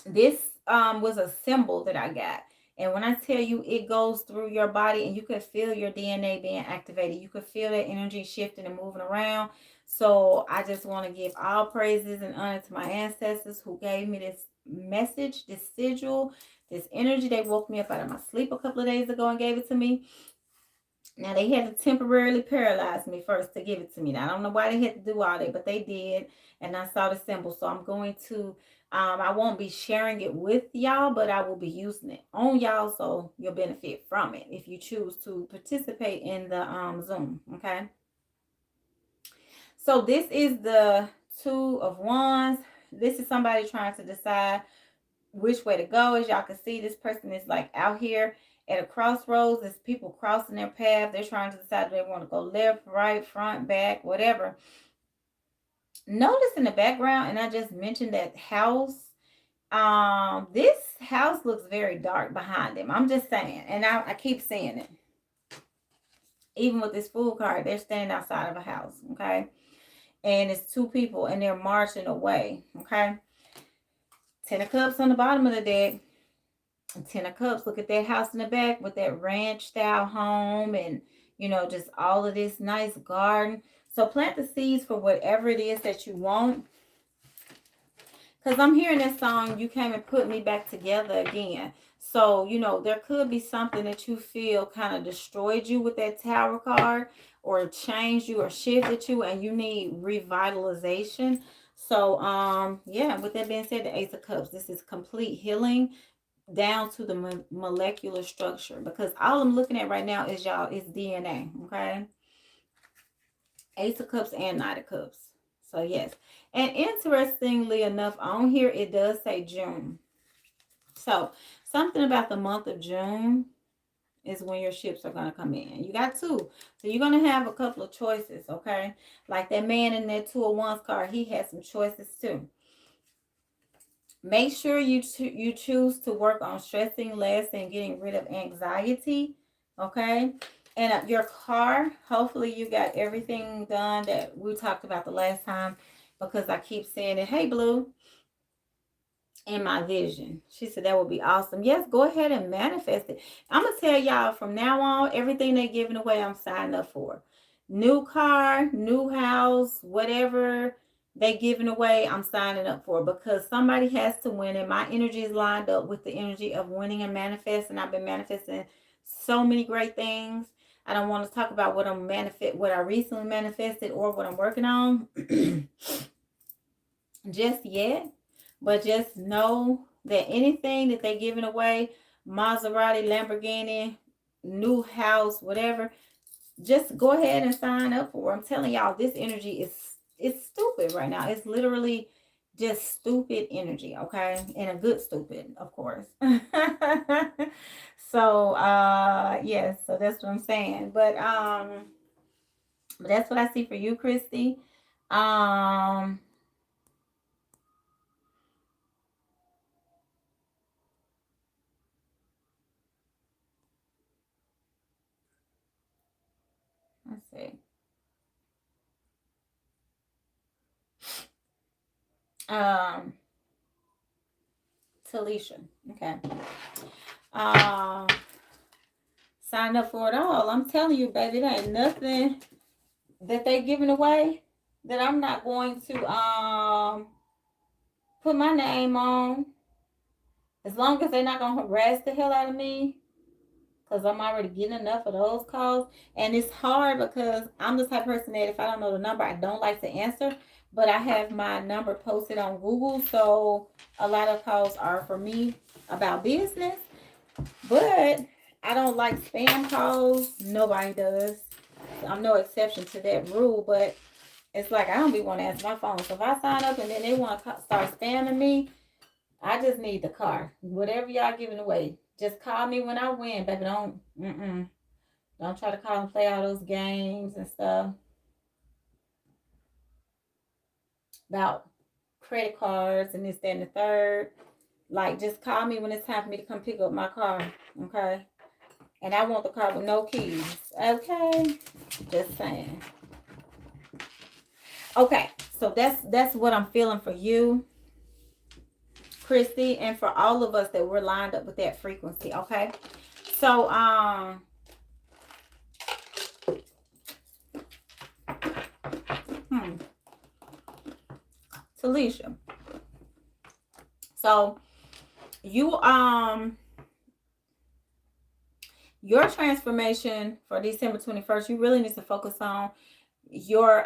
this was a symbol that I got. And when I tell you it goes through your body and you can feel your DNA being activated, you can feel that energy shifting and moving around. So I just want to give all praises and honor to my ancestors who gave me this message, this sigil, this energy. They woke me up out of my sleep a couple of days ago and gave it to me. Now, they had to temporarily paralyze me first to give it to me. Now, I don't know why they had to do all that, but they did. And I saw the symbol. So I'm going to, I won't be sharing it with y'all, but I will be using it on y'all so you'll benefit from it if you choose to participate in the Zoom, okay? So this is the Two of Wands. This is somebody trying to decide which way to go. As y'all can see, this person is like out here at a crossroads. There's people crossing their path. They're trying to decide if they want to go left, right, front, back, whatever. Notice in the background, and I just mentioned that house. This house looks very dark behind them. I'm just saying, and I keep saying it. Even with this Fool card, they're standing outside of a house, okay? And it's two people, and they're marching away, okay? 10 of Cups on the bottom of the deck. 10 of Cups, look at that house in the back with that ranch style home and, you know, just all of this nice garden. So plant the seeds for whatever it is that you want. Because I'm hearing that song, You Came and Put Me Back Together Again. So, you know, there could be something that you feel kind of destroyed you with that Tower card or changed you or shifted you and you need revitalization. So, yeah, with that being said, the Ace of Cups, this is complete healing down to the molecular structure, because all I'm looking at right now is, y'all, is DNA, okay? Ace of Cups and Knight of Cups. So, yes. And interestingly enough, on here, it does say June. So, something about the month of June is when your ships are going to come in. You got two. So, you're going to have a couple of choices, okay? Like that man in that Two of Wands card, he had some choices too. Make sure you choose to work on stressing less and getting rid of anxiety. Okay. And your car, hopefully you got everything done that we talked about the last time, because I keep saying it. Hey, Blue, in my vision. She said that would be awesome. Yes, go ahead and manifest it. I'm going to tell y'all from now on, everything they're giving away, I'm signing up for. New car, new house, whatever they giving away, I'm signing up for, because somebody has to win, and my energy is lined up with the energy of winning and manifesting. I've been manifesting so many great things. I don't want to talk about what I recently manifested or what I'm working on just yet, but just know that anything that they're giving away, Maserati, Lamborghini, new house, whatever, just go ahead and sign up for it. I'm telling y'all, this energy is, it's stupid right now. It's literally just stupid energy, okay? And a good stupid, of course. So yes, so that's what I'm saying. But that's what I see for you, Christy. Um let's see. Um Talisha. Okay. Um Sign up for it all. I'm telling you, baby, there ain't nothing that they giving away that I'm not going to put my name on. As long as they're not gonna harass the hell out of me, because I'm already getting enough of those calls. And it's hard because I'm the type of person that if I don't know the number, I don't like to answer. But I have my number posted on Google, so a lot of calls are for me about business. But I don't like spam calls. Nobody does. I'm no exception to that rule, but it's like I don't be want to answer my phone. So if I sign up and then they want to start spamming me, I just need the car. Whatever y'all giving away, just call me when I win, baby. Don't try to call and play all those games and stuff about credit cards and this, that, and the third. Like, just call me when it's time for me to come pick up my car, okay? And I want the car with no keys, okay? Just saying. Okay, so that's what I'm feeling for you, Christy, and for all of us that we're lined up with that frequency, okay? So, Talisha. So, you, your transformation for December 21st, you really need to focus on your,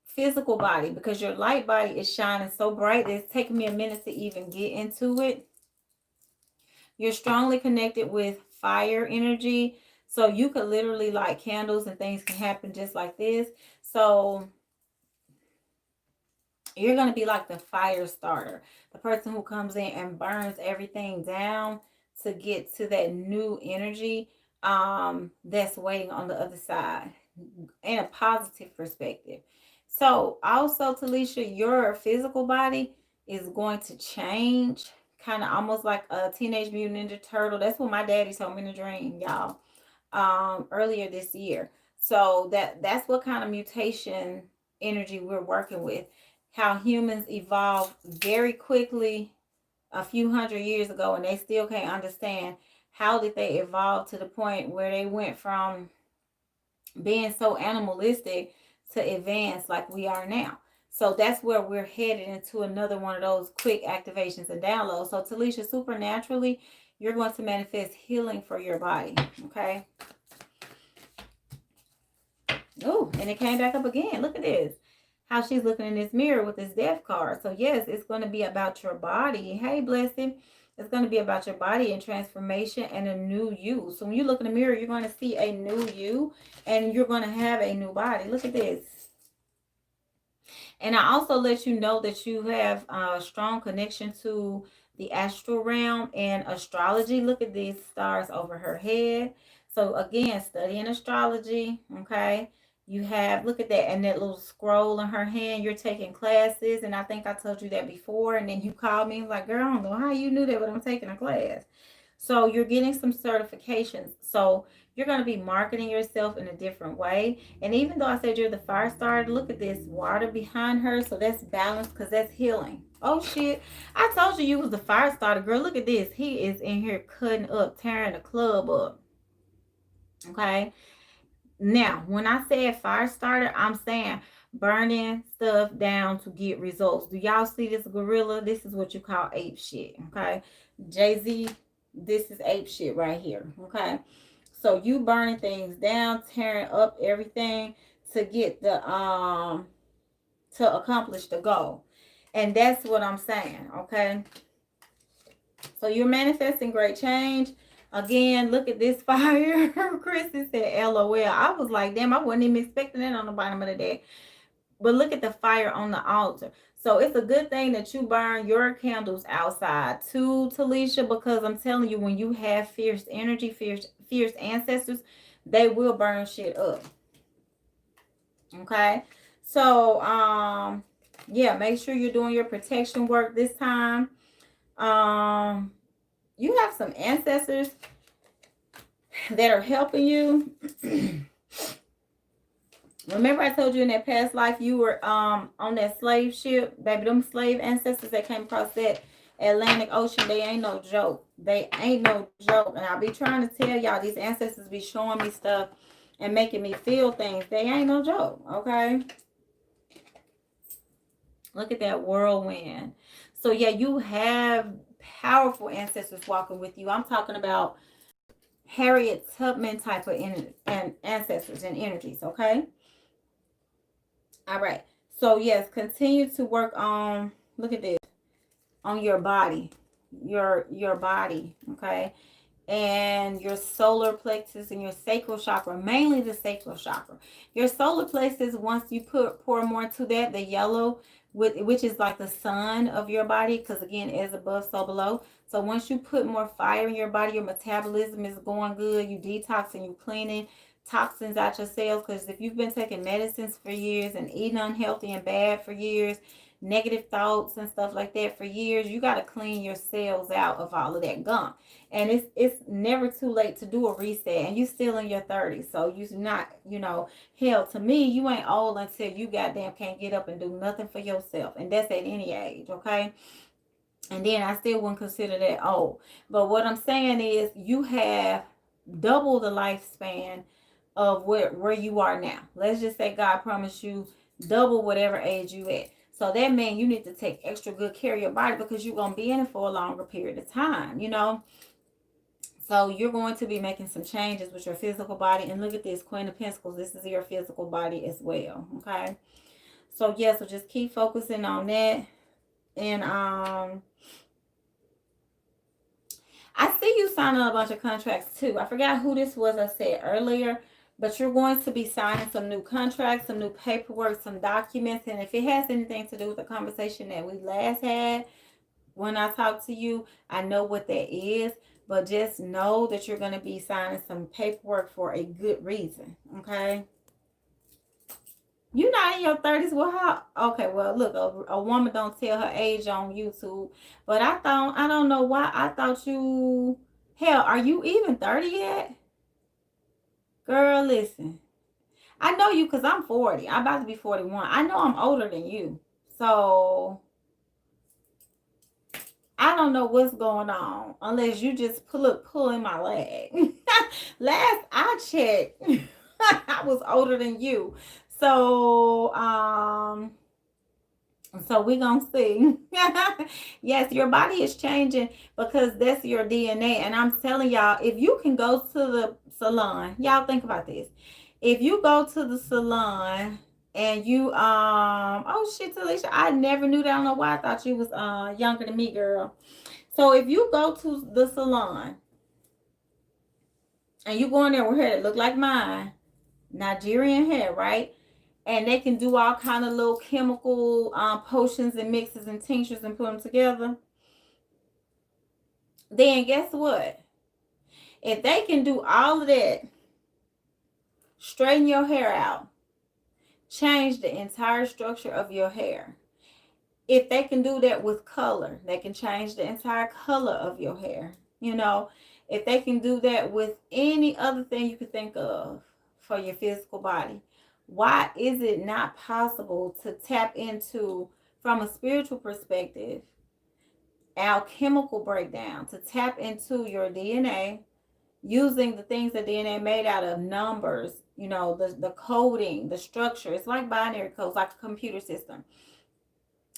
physical body, because your light body is shining so bright. It's taking me a minute to even get into it. You're strongly connected with fire energy. So you could literally light candles and things can happen just like this. So you're going to be like the fire starter, the person who comes in and burns everything down to get to that new energy that's waiting on the other side in a positive perspective. So also, Talisha, your physical body is going to change, kind of almost like a Teenage Mutant Ninja Turtle. That's what my daddy told me in a dream, y'all, earlier this year. So that's what kind of mutation energy we're working with. How humans evolved very quickly a few hundred years ago, and they still can't understand how did they evolve to the point where they went from being so animalistic to advance like we are now. So that's where we're headed into another one of those quick activations and downloads. So Talisha, supernaturally, you're going to manifest healing for your body. Okay. Oh, and it came back up again. Look at this. How she's looking in this mirror with this death card. So yes, it's going to be about your body. Hey, blessing. It's going to be about your body and transformation and a new you. So when you look in the mirror, you're going to see a new you and you're going to have a new body. Look at this. And I also let you know that you have a strong connection to the astral realm and astrology. Look at these stars over her head. So again, studying astrology, okay? You have, look at that, and that little scroll in her hand. You're taking classes, and I think I told you that before. And then you called me like, girl, I don't know how you knew that, but I'm taking a class. So you're getting some certifications. So you're going to be marketing yourself in a different way. And even though I said you're the fire starter, look at this water behind her. So that's balance because that's healing. Oh, shit. I told you was the fire starter, girl. Look at this. He is in here cutting up, tearing the club up. Okay. Now, when I said fire starter, I'm saying burning stuff down to get results. Do y'all see this gorilla? This is what you call ape shit. Okay. Jay-Z, this is ape shit right here. Okay. So you burning things down, tearing up everything to get the to accomplish the goal. And that's what I'm saying. Okay. So you're manifesting great change. Again, look at this fire. Chrissy said, LOL. I was like, damn, I wasn't even expecting that on the bottom of the deck. But look at the fire on the altar. So it's a good thing that you burn your candles outside too, Talisha, because I'm telling you, when you have fierce energy, fierce ancestors, they will burn shit up. Okay? So, yeah, make sure you're doing your protection work this time. You have some ancestors that are helping you. Remember I told you in that past life you were on that slave ship, baby? Them slave ancestors that came across that Atlantic Ocean, they ain't no joke. They ain't no joke. And I'll be trying to tell y'all, these ancestors be showing me stuff and making me feel things. They ain't no joke, okay? Look at that whirlwind. So yeah, you have powerful ancestors walking with you. I'm talking about Harriet Tubman type of ancestors and energies, okay? All right. So yes, continue to work on, look at this, on your body, your body, okay? And your solar plexus and your sacral chakra, mainly the sacral chakra. Your solar plexus, once you pour more into that, the yellow, which is like the sun of your body, because again, as above, so below. So once you put more fire in your body, your metabolism is going good, you detoxing, you cleaning toxins out your cells. Because if you've been taking medicines for years and eating unhealthy and bad for years, negative thoughts and stuff like that for years, you got to clean your cells out of all of that gunk. And it's never too late to do a reset, and you still in your 30s, so you're not, hell, to me, you ain't old until you goddamn can't get up and do nothing for yourself, and that's at any age, okay? And then I still wouldn't consider that old. But what I'm saying is you have double the lifespan of where you are now. Let's just say God promised you double whatever age you at. So that means you need to take extra good care of your body, because you're going to be in it for a longer period of time, So you're going to be making some changes with your physical body. And look at this, Queen of Pentacles. This is your physical body as well, okay? So, yeah, so just keep focusing on that. And I see you signing a bunch of contracts too. I forgot who this was I said earlier, but you're going to be signing some new contracts, some new paperwork, some documents. And if it has anything to do with the conversation that we last had when I talked to you, I know what that is. But just know that you're going to be signing some paperwork for a good reason, okay? You're not in your 30s. Well, how? Okay, well, look, a woman don't tell her age on YouTube. But I don't know why. I thought you, hell, are you even 30 yet? Girl, listen. I know you because I'm 40. I'm about to be 41. I know I'm older than you. So I don't know what's going on unless you just pulling my leg. Last I checked, I was older than you. So we're gonna see. Yes, your body is changing because that's your DNA. And I'm telling y'all, if you can go to the salon, y'all think about this. If you go to the salon and you oh shit, Talisha, I never knew that. I don't know why I thought you was younger than me, girl. So if you go to the salon and you go in there with hair that look like mine, Nigerian hair, right? And they can do all kind of little chemical potions and mixes and tinctures and put them together. Then guess what? If they can do all of that, straighten your hair out, change the entire structure of your hair. If they can do that with color, they can change the entire color of your hair. You know, if they can do that with any other thing you could think of for your physical body, why is it not possible to tap into, from a spiritual perspective, alchemical breakdown, to tap into your DNA using the things that DNA made out of, numbers, you know, the coding, the structure. It's like binary codes, like a computer system.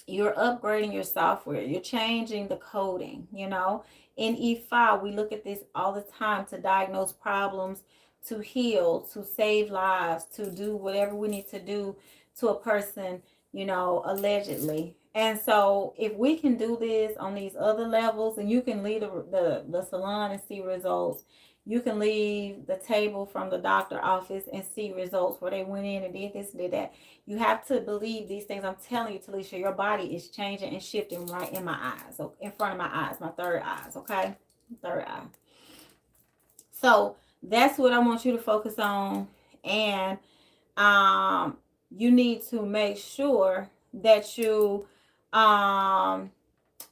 You're upgrading your software, you're changing the coding, you know. In E5, we look at this all the time to diagnose problems, to heal, to save lives, to do whatever we need to do to a person, you know, allegedly. And so if we can do this on these other levels, and you can leave the salon and see results, you can leave the table from the doctor office and see results where they went in and did this and did that. You have to believe these things. I'm telling you, Talisha, your body is changing and shifting right in my eyes, so in front of my eyes, my third eyes, okay? Third eye. So that's what I want you to focus on. And you need to make sure that you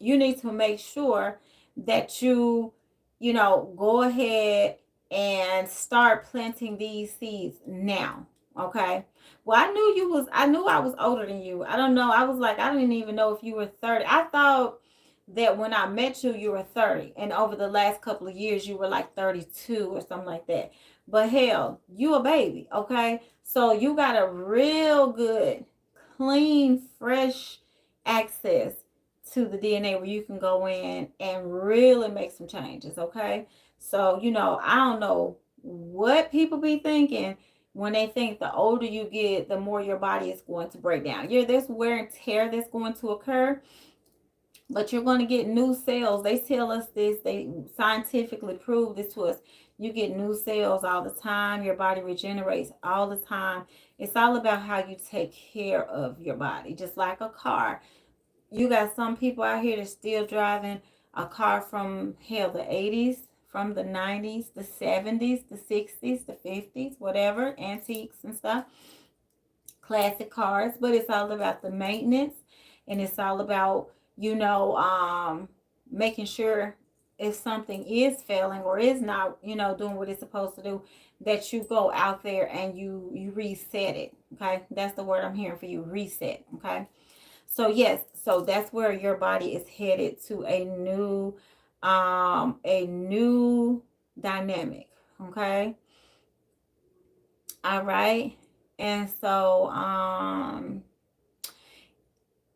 need to make sure that you know, go ahead and start planting these seeds now. Okay. Well, I knew I was older than you. I don't know. I was like, I didn't even know if you were 30. I thought that when I met you, you were 30. And over the last couple of years, you were like 32 or something like that. But hell, you a baby. Okay. So you got a real good, clean, fresh access to the DNA where you can go in and really make some changes, okay? So, you know, I don't know what people be thinking when they think the older you get, the more your body is going to break down. Yeah, there's wear and tear that's going to occur, but you're going to get new cells. They tell us this, they scientifically prove this to us. You get new cells all the time. Your body regenerates all the time. It's all about how you take care of your body, just like a car. You got some people out here that's still driving a car from hell, the 80s, from the 90s, the 70s, the 60s, the 50s, whatever, antiques and stuff, classic cars. But it's all about the maintenance, and it's all about, you know, making sure if something is failing or is not, you know, doing what it's supposed to do, that you go out there and you reset it. Okay, that's the word I'm hearing for you, reset. Okay. So yes, so that's where your body is headed, to a new dynamic. Okay. All right. And so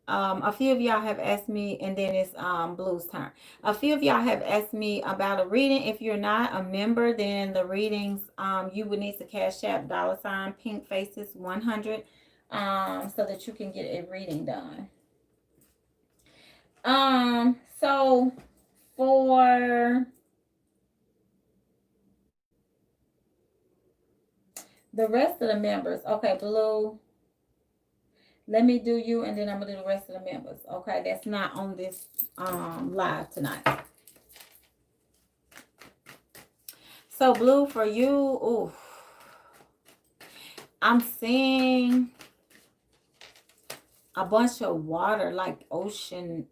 a few of y'all have asked me, and then it's Blue's turn. A few of y'all have asked me about a reading. If you're not a member, then the readings, you would need to Cash App $ Pink Faces 100, so that you can get a reading done. So for the rest of the members, okay, Blue, let me do you, and then I'm gonna do the rest of the members. Okay, that's not on this live tonight. So Blue, for you, ooh, I'm seeing a bunch of water, like ocean.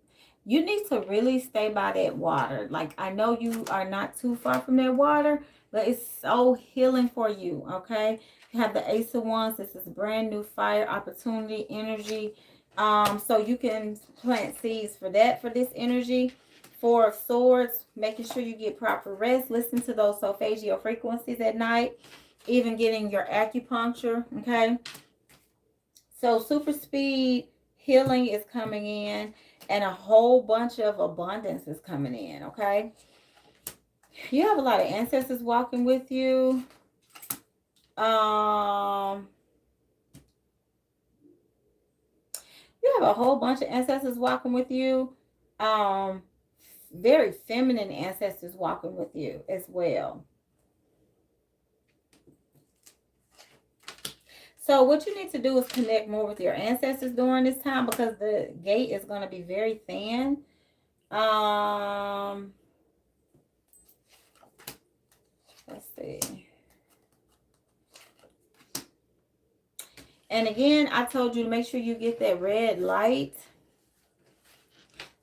You need to really stay by that water. Like, I know you are not too far from that water, but it's so healing for you. Okay, you have the Ace of Wands. This is brand new fire, opportunity, energy. So you can plant seeds for that, for this energy. Four of Swords, making sure you get proper rest. Listen to those solfeggio frequencies at night. Even getting your acupuncture. Okay, so super speed healing is coming in, and a whole bunch of abundance is coming in. Okay, you have a lot of ancestors walking with you. You have a whole bunch of ancestors walking with you. Very feminine ancestors walking with you as well. So what you need to do is connect more with your ancestors during this time, because the gate is going to be very thin. Let's see. And again, I told you to make sure you get that red light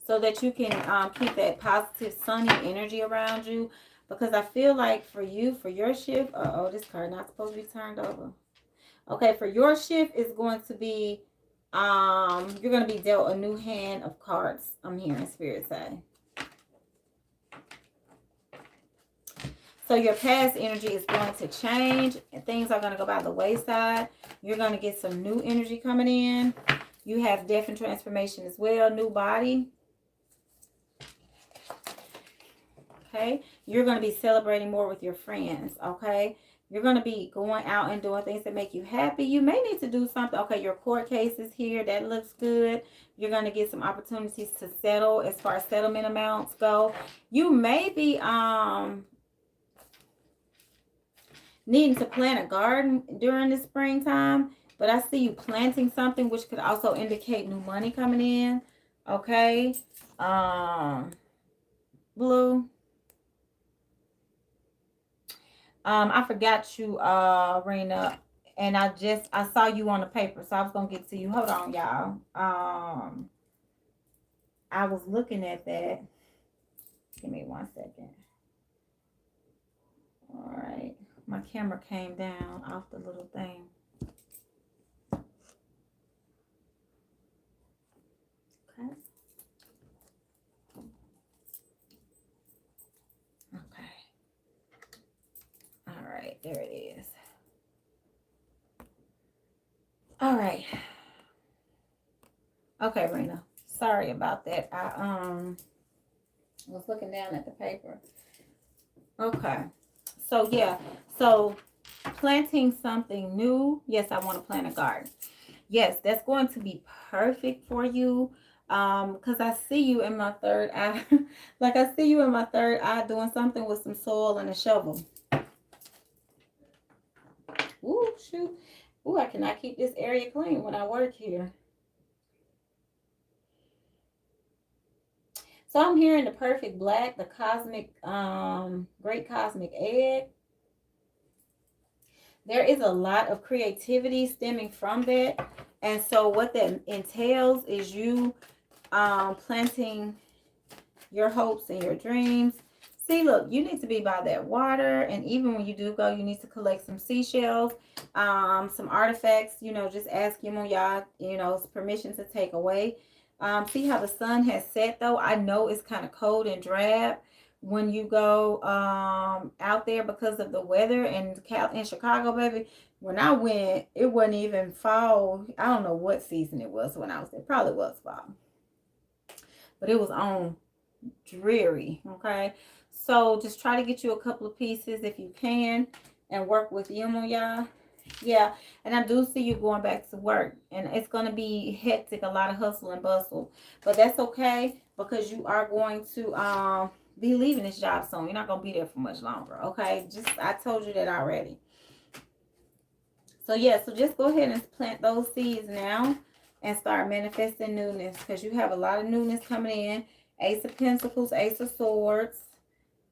so that you can keep that positive, sunny energy around you. Because I feel like for you, for your shift, oh, this card not supposed to be turned over. Okay, for your shift is going to be, you're going to be dealt a new hand of cards. I'm hearing Spirit say. So your past energy is going to change and things are going to go by the wayside. You're going to get some new energy coming in. You have death and transformation as well, new body. Okay, you're going to be celebrating more with your friends. Okay, you're going to be going out and doing things that make you happy. You may need to do something. Okay, your court case is here. That looks good. You're going to get some opportunities to settle as far as settlement amounts go. You may be needing to plant a garden during the springtime, but I see you planting something, which could also indicate new money coming in. Okay, blue. I forgot you, Rena, and I saw you on the paper, so I was gonna get to you. Hold on, y'all. I was looking at that. Give me 1 second. All right, my camera came down off the little thing. Okay. Okay. All right, there it is. All right. Okay, Rena. Sorry about that. I was looking down at the paper. Okay. So yeah. So planting something new. Yes, I want to plant a garden. Yes, that's going to be perfect for you. Because I see you in my third eye. Like I see you in my third eye doing something with some soil and a shovel. Ooh, shoot. Ooh, I cannot keep this area clean when I work here. So I'm hearing the perfect black, the cosmic, great cosmic egg. There is a lot of creativity stemming from that. And so what that entails is you planting your hopes and your dreams. See, look, you need to be by that water. And even when you do go, you need to collect some seashells, some artifacts, you know, just ask Yah, you know, permission to take away. See how the sun has set, though? I know it's kind of cold and drab when you go out there because of the weather in Chicago, baby. When I went, it wasn't even fall. I don't know what season it was when I was there. Probably was fall. But it was on dreary, okay? So just try to get you a couple of pieces if you can and work with Yah. Yeah, and I do see you going back to work, and it's going to be hectic, a lot of hustle and bustle, but that's okay because you are going to be leaving this job soon. You're not going to be there for much longer, okay? Just I told you that already. So yeah, so just go ahead and plant those seeds now and start manifesting newness because you have a lot of newness coming in. Ace of Pentacles, Ace of Swords,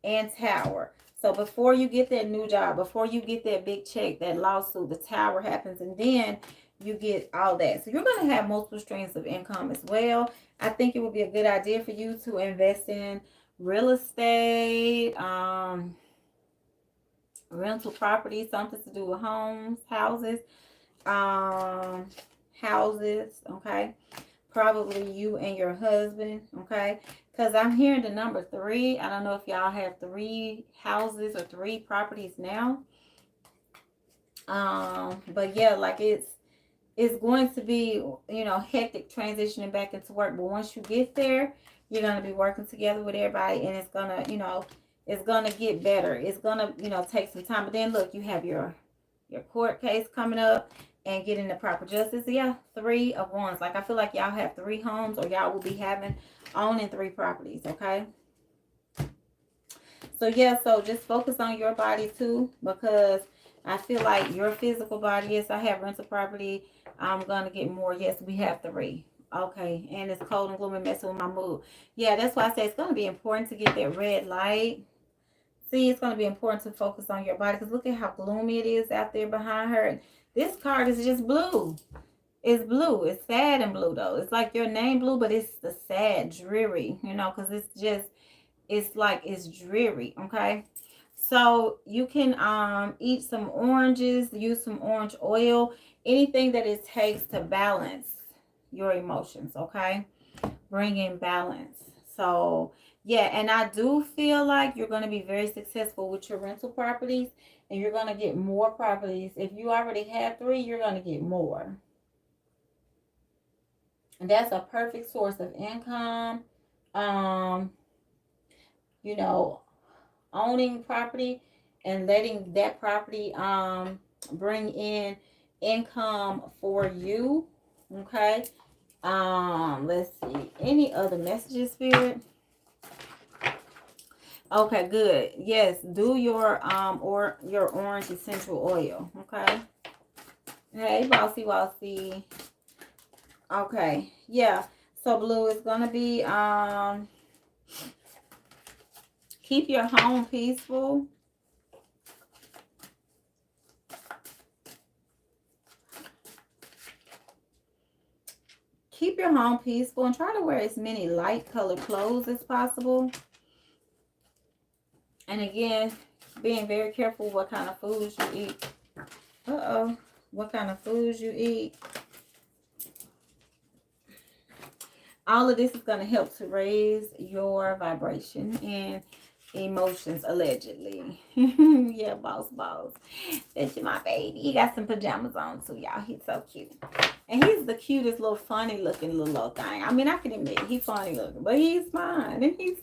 and Tower. So before you get that new job, before you get that big check, that lawsuit, the Tower happens, and then you get all that. So you're going to have multiple streams of income as well. I think it would be a good idea for you to invest in real estate, rental property, something to do with homes, houses, okay? Probably you and your husband, okay? Because I'm hearing the number 3. I don't know if y'all have 3 houses or 3 properties now. But yeah, like it's going to be, you know, hectic transitioning back into work. But once you get there, you're going to be working together with everybody, and it's going to, you know, it's going to get better. It's going to, you know, take some time. But then look, you have your court case coming up and getting the proper justice. Yeah, 3 of Wands. Like I feel like y'all have 3 homes, or y'all will be owning 3 properties, okay? So yeah, so just focus on your body too, because I feel like your physical body, yes, I have rental property. I'm going to get more. Yes, we have 3. Okay, and it's cold and gloomy, messing with my mood. Yeah, that's why I say it's going to be important to get that red light. See, it's going to be important to focus on your body because look at how gloomy it is out there behind her. This card is just blue. It's blue. It's sad and blue though. It's like your name blue, but it's the sad, dreary, you know, because it's just, it's like it's dreary. Okay. So you can eat some oranges, use some orange oil, anything that it takes to balance your emotions. Okay. Bring in balance. So yeah, and I do feel like you're going to be very successful with your rental properties, and you're going to get more properties. If you already have 3, you're going to get more. And that's a perfect source of income. Um, you know, owning property and letting that property bring in income for you. Okay. Let's see. Any other messages, Spirit? Okay, good. Yes, do your or your orange essential oil. Okay. Hey, bossy, bossy. Okay, yeah. So blue is gonna be keep your home peaceful. Keep your home peaceful and try to wear as many light colored clothes as possible. And again, being very careful what kind of foods you eat. What kind of foods you eat. All of this is going to help to raise your vibration and emotions, allegedly. Yeah, boss. That's my baby. He got some pajamas on too, y'all. He's so cute. And he's the cutest little funny looking little thing. I mean, I can admit he's funny looking, but he's fine and he's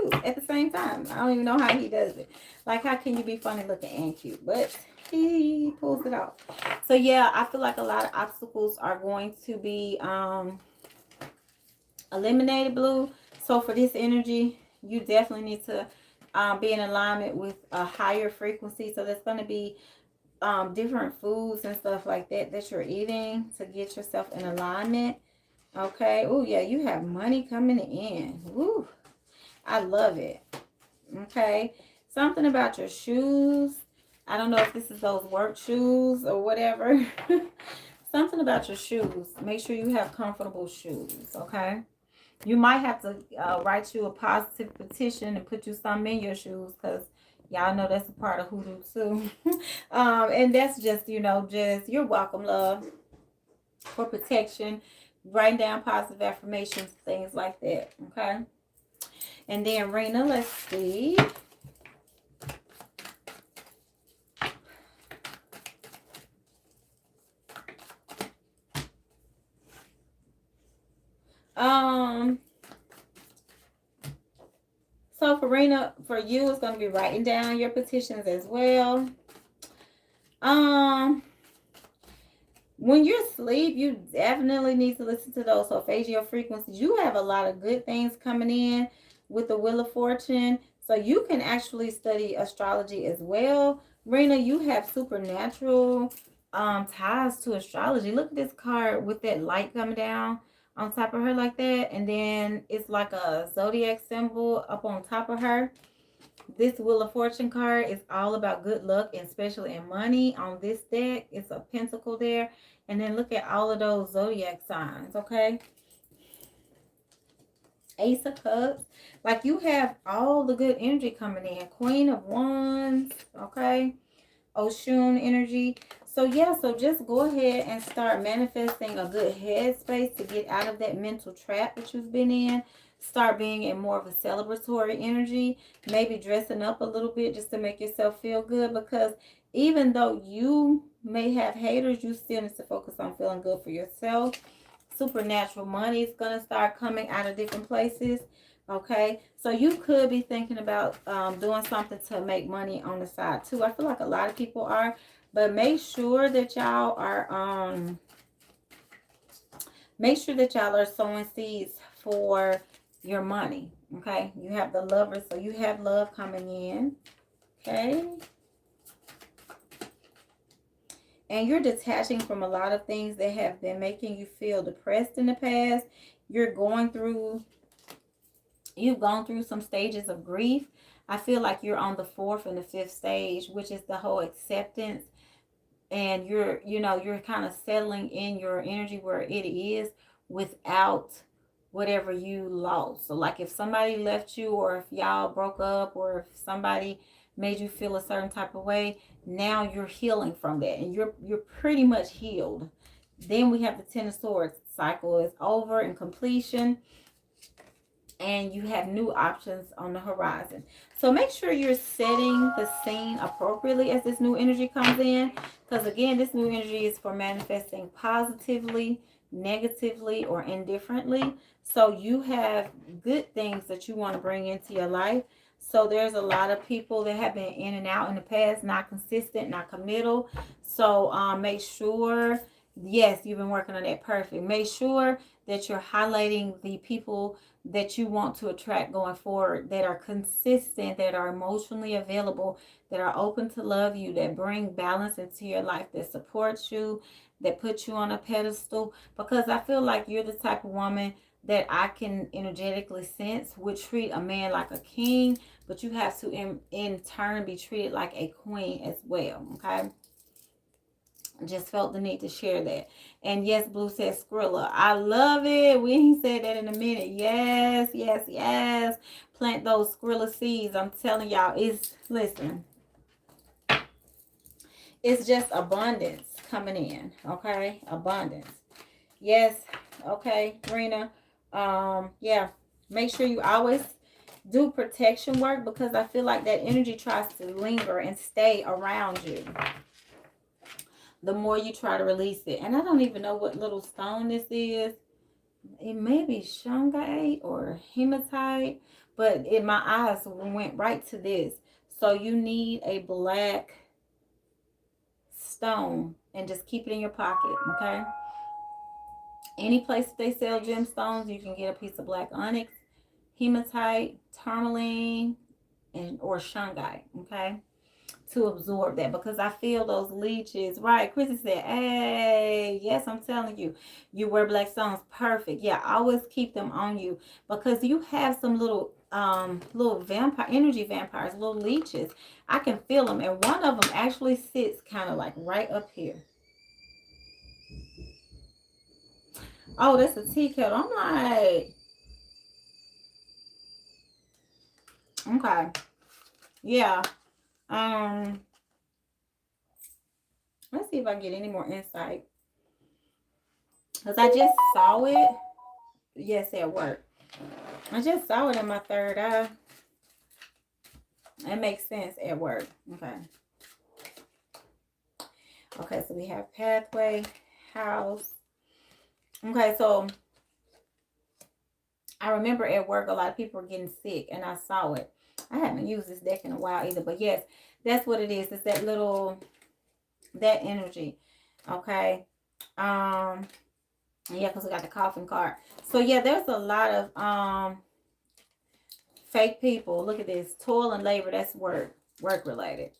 cute at the same time. I don't even know how he does it. Like, how can you be funny looking and cute? But he pulls it off. So yeah, I feel like a lot of obstacles are going to be eliminated, blue. So for this energy, you definitely need to be in alignment with a higher frequency. So there's going to be different foods and stuff like that that you're eating to get yourself in alignment. Okay. Oh yeah, you have money coming in. Woo, I love it. Okay. Something about your shoes. I don't know if this is those work shoes or whatever. Something about your shoes. Make sure you have comfortable shoes. Okay. You might have to write you a positive petition and put you some in your shoes, because y'all know that's a part of hoodoo too. And that's just, you know, just you're welcome, love, for protection. Write down positive affirmations, things like that. Okay. And then Rena, let's see. So for Rena, for you, it's going to be writing down your petitions as well. When you're asleep, you definitely need to listen to those solfeggio frequencies. You have a lot of good things coming in with the Wheel of Fortune. So you can actually study astrology as well. Rena, you have supernatural ties to astrology. Look at this card with that light coming down on top of her like that. And then it's like a zodiac symbol up on top of her. This Wheel of Fortune card is all about good luck, and especially in money. On this deck, it's a pentacle there. And then look at all of those zodiac signs, okay? Ace of Cups. Like, you have all the good energy coming in. Queen of Wands, okay? Oshun energy. So yeah, so just go ahead and start manifesting a good headspace to get out of that mental trap that you've been in. Start being in more of a celebratory energy. Maybe dressing up a little bit just to make yourself feel good, because even though you may have haters, you still need to focus on feeling good for yourself. Supernatural money is going to start coming out of different places. Okay, so you could be thinking about doing something to make money on the side too. I feel like a lot of people are, but make sure that y'all are sowing seeds for your money. Okay, you have the Lovers, so you have love coming in. Okay, and you're detaching from a lot of things that have been making you feel depressed in the past. You've gone through some stages of grief. I feel like you're on the 4th and the 5th stage, which is the whole acceptance and you're kind of settling in your energy where it is without whatever you lost. So like if somebody left you, or if y'all broke up, or if somebody made you feel a certain type of way, now you're healing from that, and you're pretty much healed. Then we have the Ten of Swords. Cycle is over and completion, and you have new options on the horizon. So make sure you're setting the scene appropriately as this new energy comes in, because again, this new energy is for manifesting positively, negatively, or indifferently. So you have good things that you want to bring into your life. So there's a lot of people that have been in and out in the past, not consistent, not committal. So make sure, yes, you've been working on that. Perfect. Make sure that you're highlighting the people that you want to attract going forward, that are consistent, that are emotionally available, that are open to love you, that bring balance into your life, that supports you, that put you on a pedestal. Because I feel like you're the type of woman that I can energetically sense would treat a man like a king, but you have to in turn be treated like a queen as well. Okay, just felt the need to share that. And yes, Blue says Skrilla. I love it. We ain't said that in a minute. Yes, yes, yes. Plant those Skrilla seeds. I'm telling y'all, listen, it's just abundance coming in. Okay, abundance. Yes. Okay, Rena. Yeah. Make sure you always do protection work, because I feel like that energy tries to linger and stay around you the more you try to release it. And I don't even know what little stone this is. It may be shungite or hematite, but my eyes went right to this. So you need a black stone, and just keep it in your pocket, okay? Any place that they sell gemstones, you can get a piece of black onyx, hematite, tourmaline, and or shungite, okay? To absorb that, because I feel those leeches. Right, Chrissy said, hey, yes, I'm telling you, you wear black stones. Perfect. Yeah, always keep them on you, because you have some little vampire energy vampires, little leeches. I can feel them, and one of them actually sits kind of like right up here. Oh, that's a tea kettle. I'm like, okay, yeah. Let's see if I get any more insight, because I just saw it. Yes, at work. I just saw it in my third eye. It makes sense at work. Okay. Okay, so we have pathway, house. Okay, so I remember at work a lot of people were getting sick, and I saw it. I haven't used this deck in a while either, but yes, that's what it is. It's that that energy. Okay. Yeah, because we got the coffin card. So yeah, there's a lot of fake people. Look at this. Toil and labor. That's work related.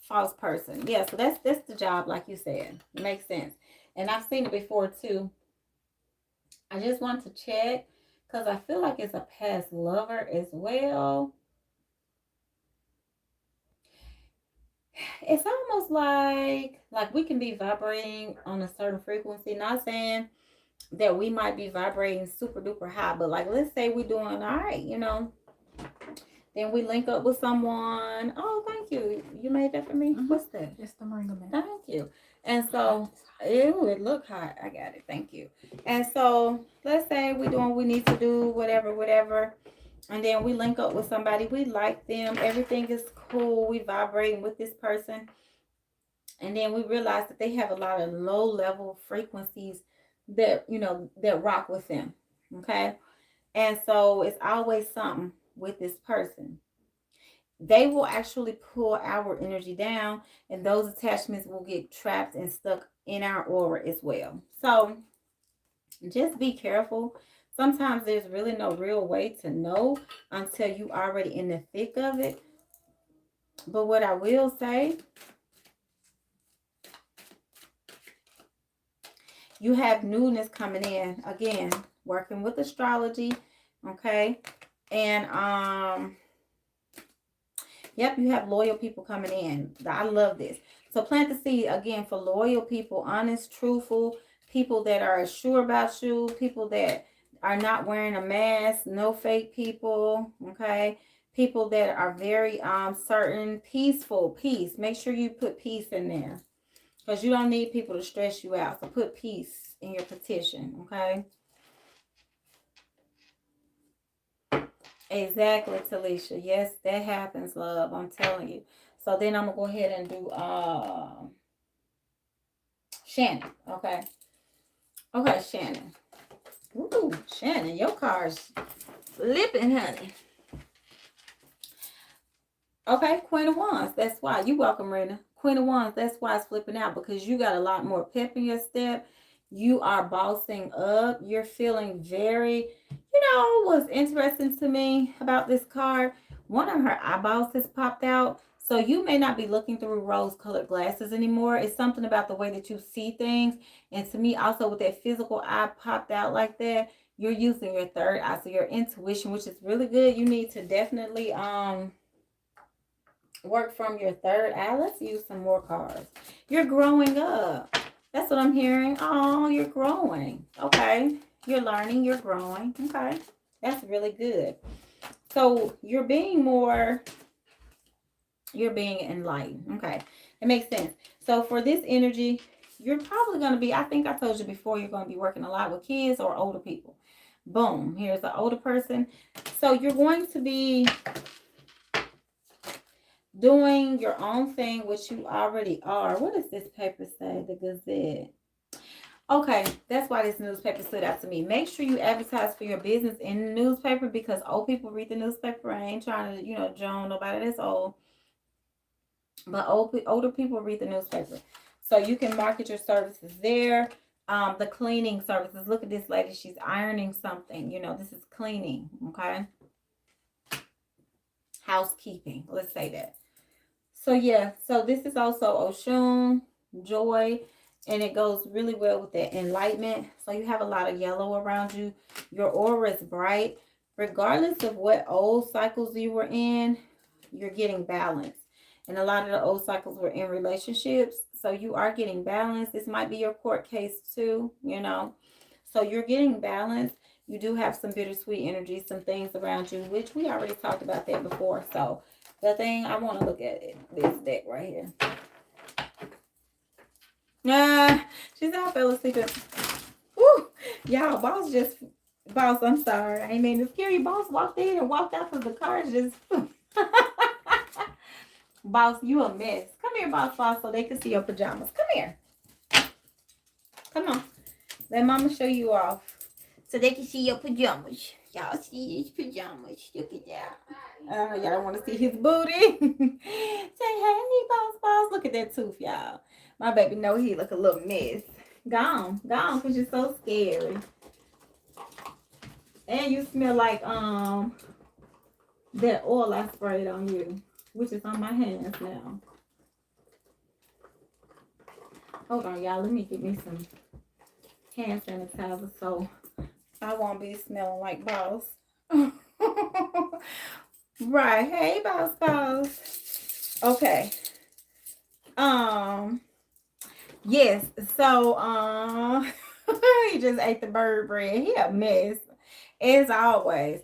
False person. Yeah, so that's the job, like you said. It makes sense. And I've seen it before too. I just want to check, because I feel like it's a past lover as well. It's almost like we can be vibrating on a certain frequency. Not saying that we might be vibrating super duper high, but like, let's say we're doing all right, then we link up with someone. Oh, thank you. You made that for me. Mm-hmm. What's that? It's the moringa man. Thank you. And so, ew, it look hot. I got it. Thank you. And so, let's say we're doing what we need to do, whatever. And then we link up with somebody. We like them. Everything is cool. We vibrating with this person. And then we realize that they have a lot of low level frequencies that, that rock with them. Okay. And so it's always something with this person. They will actually pull our energy down, and those attachments will get trapped and stuck in our aura as well. So just be careful. Sometimes there's really no real way to know until you already in the thick of it. But what I will say, you have newness coming in. Again, working with astrology. Okay. And yep, you have loyal people coming in. I love this. So plant the seed again for loyal people, honest, truthful, people that are sure about you, people that are not wearing a mask, no fake people, okay? People that are very certain, peaceful, peace. Make sure you put peace in there because you don't need people to stress you out. So put peace in your petition, okay? Exactly, Talisha. Yes, that happens, love. I'm telling you. So then I'm gonna go ahead and do Shannon. Okay. Okay, Shannon. Ooh, Shannon, your car's flipping, honey. Okay, Queen of Wands. That's why. You welcome, Rena. Queen of Wands. That's why it's flipping out because you got a lot more pep in your step. You are bossing up. You're feeling very, what's interesting to me about this card, one of her eyeballs has popped out. So you may not be looking through rose-colored glasses anymore. It's something about the way that you see things. And to me, also with that physical eye popped out like that, you're using your third eye, so your intuition, which is really good. You need to definitely work from your third eye. Let's use some more cards. You're growing up. That's what I'm hearing. Oh, you're growing. Okay. You're learning. You're growing. Okay. That's really good. So you're being enlightened. Okay. It makes sense. So for this energy, you're probably going to be, I think I told you before, you're going to be working a lot with kids or older people. Boom. Here's an older person. So you're going to be doing your own thing, which you already are. What does this paper say? The Gazette. Okay, that's why this newspaper stood out to me. Make sure you advertise for your business in the newspaper because old people read the newspaper. I ain't trying to, join nobody that's old. But older people read the newspaper. So you can market your services there. The cleaning services. Look at this lady. She's ironing something. This is cleaning. Okay. Housekeeping. Let's say that. So yeah, so this is also Oshun, joy, and it goes really well with that enlightenment. So you have a lot of yellow around you. Your aura is bright. Regardless of what old cycles you were in, you're getting balance. And a lot of the old cycles were in relationships. So you are getting balance. This might be your court case too, So you're getting balance. You do have some bittersweet energy, some things around you, which we already talked about that before. So the thing, I want to look at it, this deck right here. She said I fell asleep. Woo! Y'all, boss, I'm sorry. I mean, the scary boss walked in and walked out because the cards just... Boss, you a mess. Come here, boss, so they can see your pajamas. Come here. Come on. Let mama show you off. So they can see your pajamas. Y'all see his pajamas. Look at that. Y'all don't want to see his booty. Say, hey, boss. Look at that tooth, y'all. My baby know he look a little mess. Gone, because you're so scary. And you smell like that oil I sprayed on you, which is on my hands now. Hold on, y'all. Let me get me some hand sanitizer so I won't be smelling like boss. Right. Hey, boss. Okay. Yes. So, he just ate the bird bread. He a mess. As always.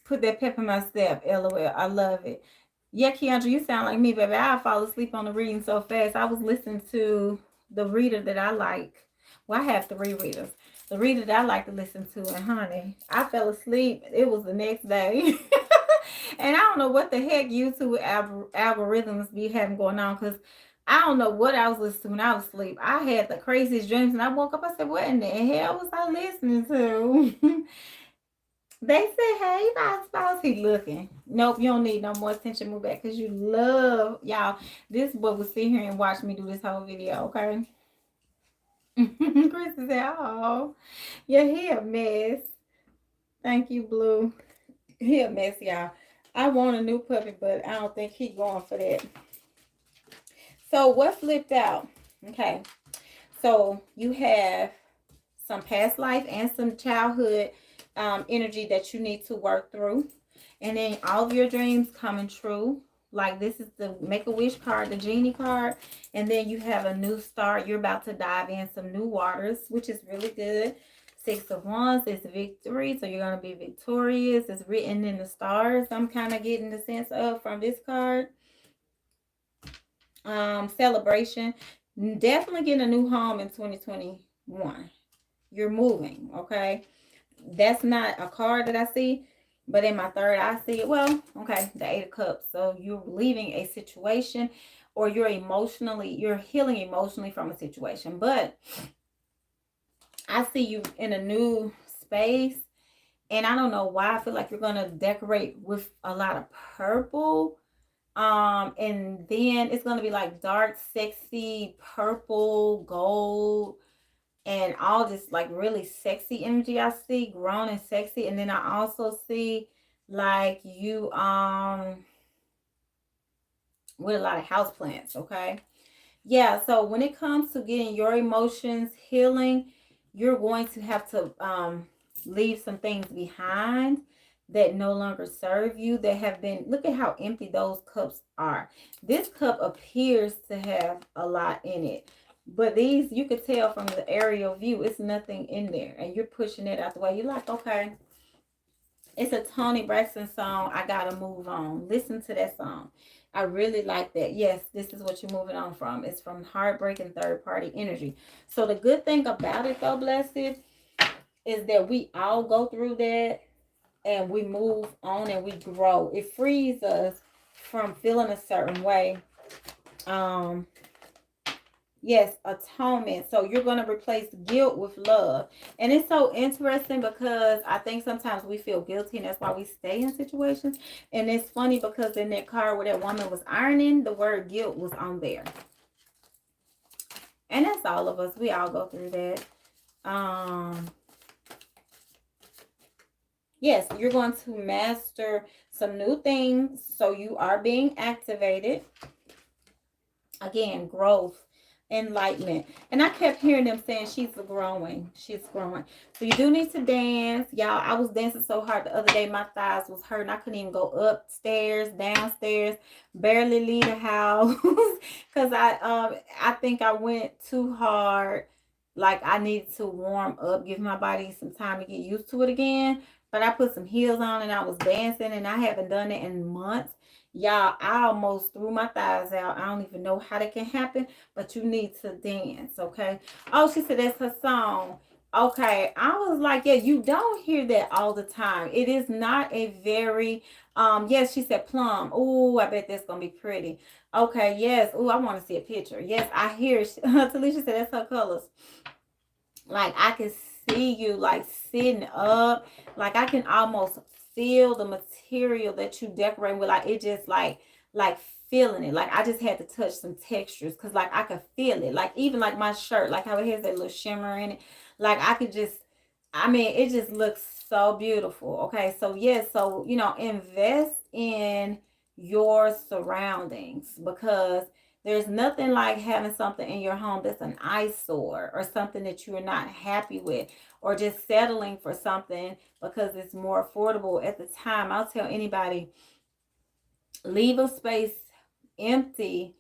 Put that pep in my step. LOL. I love it. Yeah, Keandra, you sound like me, baby. I fall asleep on the reading so fast. I was listening to the reader that I like. Well, I have 3 readers. The reader that I like to listen to, and honey, I fell asleep. It was the next day. And I don't know what the heck YouTube algorithms be having going on, because I don't know what I was listening to when I was asleep. I had the craziest dreams, and I woke up, I said, what in the hell was I listening to? They said, hey, boss, he looking. Nope, you don't need no more attention. Move back, because you love, y'all, this boy will sit here and watch me do this whole video, okay? Chris said, oh, yeah, he a mess. Thank you, Blue. He a mess, y'all. I want a new puppy, but I don't think he going for that. So what flipped out? Okay. So you have some past life and some childhood energy that you need to work through. And then all of your dreams coming true. Like this is the Make-A-Wish card, the Genie card. And then you have a new start. You're about to dive in some new waters, which is really good. Six of Wands is victory. So you're going to be victorious. It's written in the stars. I'm kind of getting the sense of from this card. Celebration. Definitely getting a new home in 2021. You're moving, okay? That's not a card that I see, but in my third I see it. Well, okay, the Eight of Cups. So you're leaving a situation, or you're healing emotionally from a situation. But I see you in a new space, and I don't know why I feel like you're gonna decorate with a lot of purple. And then it's gonna be like dark, sexy purple, gold, and all this like really sexy energy I see, grown and sexy. And then I also see like you with a lot of house plants, okay? Yeah, so when it comes to getting your emotions healing, you're going to have to leave some things behind that no longer serve you, that have been, look at how empty those cups are. This cup appears to have a lot in it, but these, you could tell from the aerial view, it's nothing in there, and you're pushing it out the way. You're like, okay, it's a Toni Braxton song, I Gotta Move On. Listen to that song. I really like that. Yes, this is what you're moving on from. It's from heartbreak and third party energy. So the good thing about it though, blessed, is that we all go through that and we move on and we grow. It frees us from feeling a certain way. Yes, atonement. So you're going to replace guilt with love. And it's so interesting because I think sometimes we feel guilty, and that's why we stay in situations. And it's funny because in that card where that woman was ironing, the word guilt was on there. And that's all of us. We all go through that. Yes, you're going to master some new things. So you are being activated. Again, growth, enlightenment. And I kept hearing them saying she's growing. She's growing. So you do need to dance. Y'all, I was dancing so hard the other day. My thighs was hurting. I couldn't even go upstairs, downstairs, barely leave the house. Because I think I went too hard. Like I needed to warm up, give my body some time to get used to it again. But I put some heels on and I was dancing, and I haven't done it in months. Y'all, I almost threw my thighs out. I don't even know how that can happen, but you need to dance, okay? Oh, she said that's her song. Okay, I was like, yeah, you don't hear that all the time. It is not a very, yes, she said plum. Oh, I bet that's going to be pretty. Okay, yes. Oh, I want to see a picture. Yes, I hear. Talisha said that's her colors. Like, I can see you, like, sitting up. Like, I can almost feel the material that you decorate with. Like, it just, like feeling it. Like, I just had to touch some textures because, like, I could feel it. Like, even, like, my shirt, like, how it has that little shimmer in it. Like, I could just, I mean, it just looks so beautiful. Okay, so, yes, so, you know, invest in your surroundings, because there's nothing like having something in your home that's an eyesore or something that you're not happy with, or just settling for something because it's more affordable at the time. I'll tell anybody, leave a space empty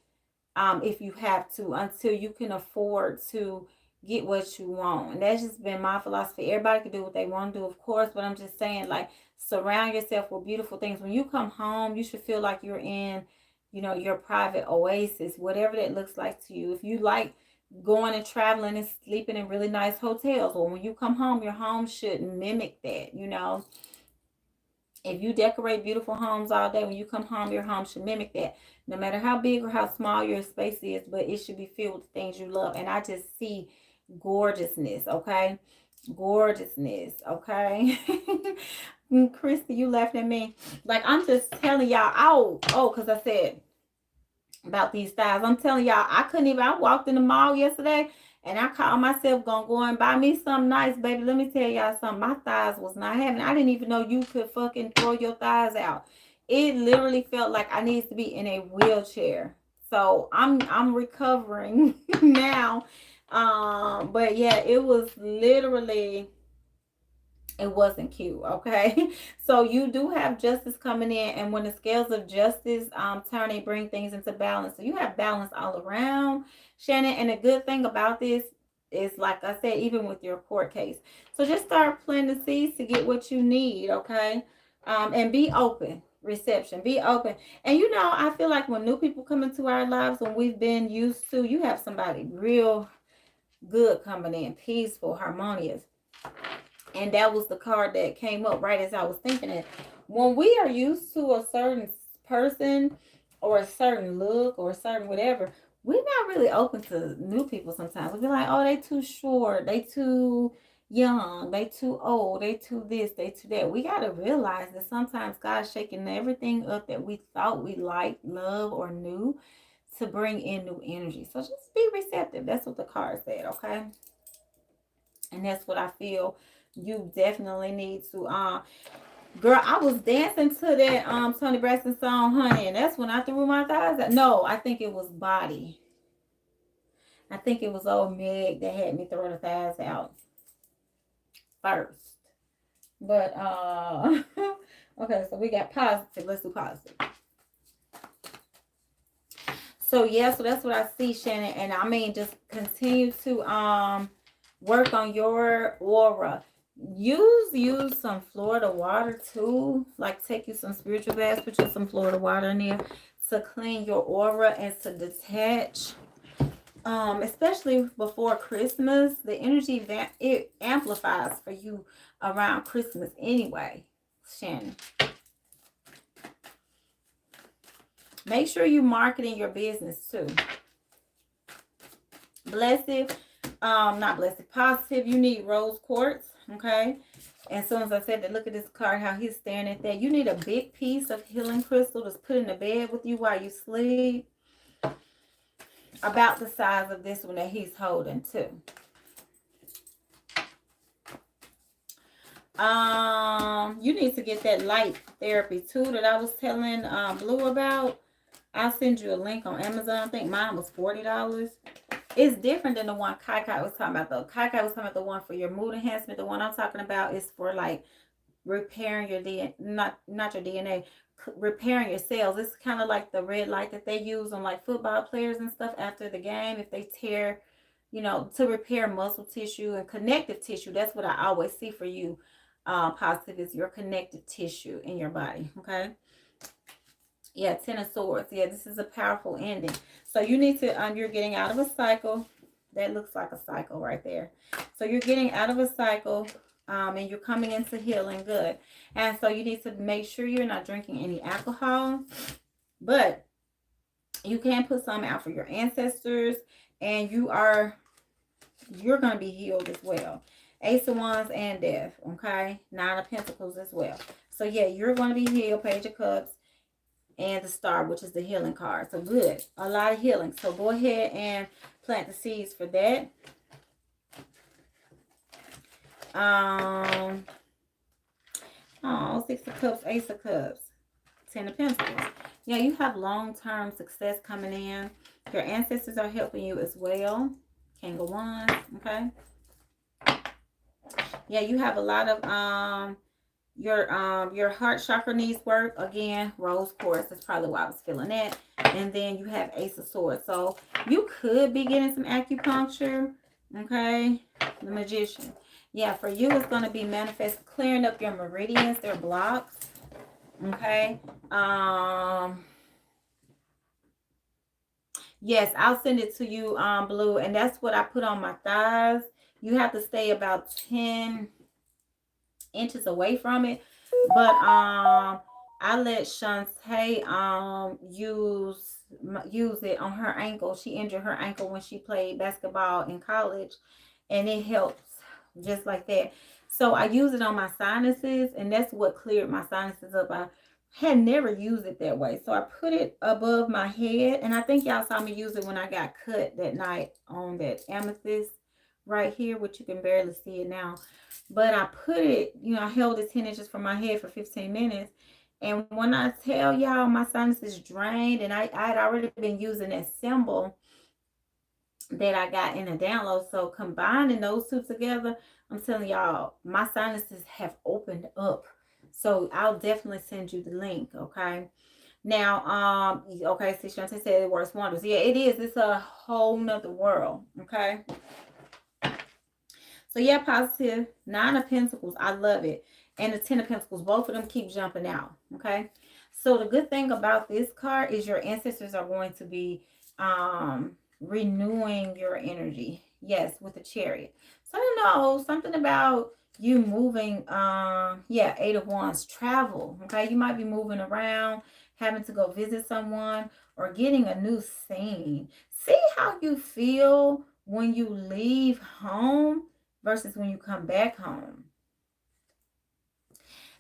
if you have to, until you can afford to get what you want. And that's just been my philosophy. Everybody can do what they want to do, of course, but I'm just saying, like, surround yourself with beautiful things. When you come home, you should feel like you're in, you know, your private oasis, whatever that looks like to you. If you like going and traveling and sleeping in really nice hotels, well, when you come home, your home should mimic that, you know. If you decorate beautiful homes all day, when you come home, your home should mimic that. No matter how big or how small your space is, but it should be filled with things you love. And I just see gorgeousness, okay? Gorgeousness, okay? Christy, you laughing at me. Like, I'm just telling y'all, because I said about these thighs. I'm telling y'all, I walked in the mall yesterday, and I called myself gonna go and buy me something nice, baby. Let me tell y'all something. My thighs was not having. I didn't even know you could fucking throw your thighs out. It literally felt like I needed to be in a wheelchair. So I'm recovering now. But yeah, it was literally It wasn't cute, okay? So you do have justice coming in, and when the scales of justice turn, they bring things into balance. So you have balance all around, Shannon. And the good thing about this is, like I said, even with your court case. So just start planting the seeds to get what you need, okay? And be open. Reception, be open. And you know, I feel like when new people come into our lives, when we've been used to, you have somebody real good coming in, peaceful, harmonious. And that was the card that came up right as I was thinking it. When we are used to a certain person or a certain look or a certain whatever, we're not really open to new people sometimes. We be like, oh, they too short, they too young, they too old, they too this, they too that. We got to realize that sometimes God's shaking everything up that we thought we liked, love, or knew to bring in new energy. So just be receptive. That's what the card said, okay? And that's what I feel you definitely need to girl, I was dancing to that Toni Braxton song, honey, and that's when I threw my thighs out. No, I think it was Body. I think it was old Meg that had me throw the thighs out first. But okay, so we got positive. Let's do positive. So yeah, so that's what I see, Shannon. And I mean, just continue to work on your aura. Use some Florida water too. Like take you some spiritual baths, put you some Florida water in there to clean your aura and to detach. Especially before Christmas, the energy it amplifies for you around Christmas anyway, Shannon. Make sure you marketing your business too. Blessed, not blessed, positive. You need rose quartz, okay? And as soon as I said that, look at this card, how he's staring at that. You need a big piece of healing crystal to put in the bed with you while you sleep. About the size of this one that he's holding too. You need to get that light therapy too that I was telling Blue about. I'll send you a link on Amazon. I think mine was $40. It's different than the one Kai was talking about though. Kai was talking about the one for your mood enhancement. The one I'm talking about is for like repairing your DNA, not your DNA, repairing your cells. It's kind of like the red light that they use on like football players and stuff after the game. If they tear, you know, to repair muscle tissue and connective tissue. That's what I always see for you. Positive is your connective tissue in your body. Okay. Yeah, Ten of Swords. Yeah, this is a powerful ending. So you need to, you're getting out of a cycle. That looks like a cycle right there. So you're getting out of a cycle, and you're coming into healing. Good. And so you need to make sure you're not drinking any alcohol. But you can put some out for your ancestors. And you're going to be healed as well. Ace of Wands and Death. Okay. Nine of Pentacles as well. So yeah, you're going to be healed. Page of Cups. And the Star, which is the healing card. So good. A lot of healing. So go ahead and plant the seeds for that. Six of Cups, Ace of Cups, Ten of Pentacles. Yeah, you have long-term success coming in. Your ancestors are helping you as well. King of Wands, okay? Yeah, you have a lot of your heart chakra needs work. Again, rose quartz. That's probably why I was feeling that. And then you have Ace of Swords. So you could be getting some acupuncture. Okay. The Magician. Yeah, for you it's going to be manifest, clearing up your meridians, their blocks. Okay. Yes, I'll send it to you, Blue. And that's what I put on my thighs. You have to stay about 10 inches away from it, but I let Shantae use it on her ankle. She injured her ankle when she played basketball in college, and it helps just like that. So I use it on my sinuses, and that's what cleared my sinuses up. I had never used it that way, so I put it above my head, and I think y'all saw me use it when I got cut that night on that amethyst right here, which you can barely see it now. But I put it, you know, I held it 10 inches from my head for 15 minutes. And when I tell y'all my sinuses drained, and I had already been using that symbol that I got in a download. So combining those two together, I'm telling y'all, my sinuses have opened up. So I'll definitely send you the link, okay? Now, okay, see, Shantae said it works wonders. Yeah, it is. It's a whole nother world, okay? So yeah, positive. Nine of Pentacles. I love it. And the Ten of Pentacles. Both of them keep jumping out, okay? So the good thing about this card is your ancestors are going to be renewing your energy. Yes, with the Chariot. So I don't know, something about you moving, yeah, Eight of Wands, travel, okay? You might be moving around, having to go visit someone, or getting a new scene. See how you feel when you leave home versus when you come back home.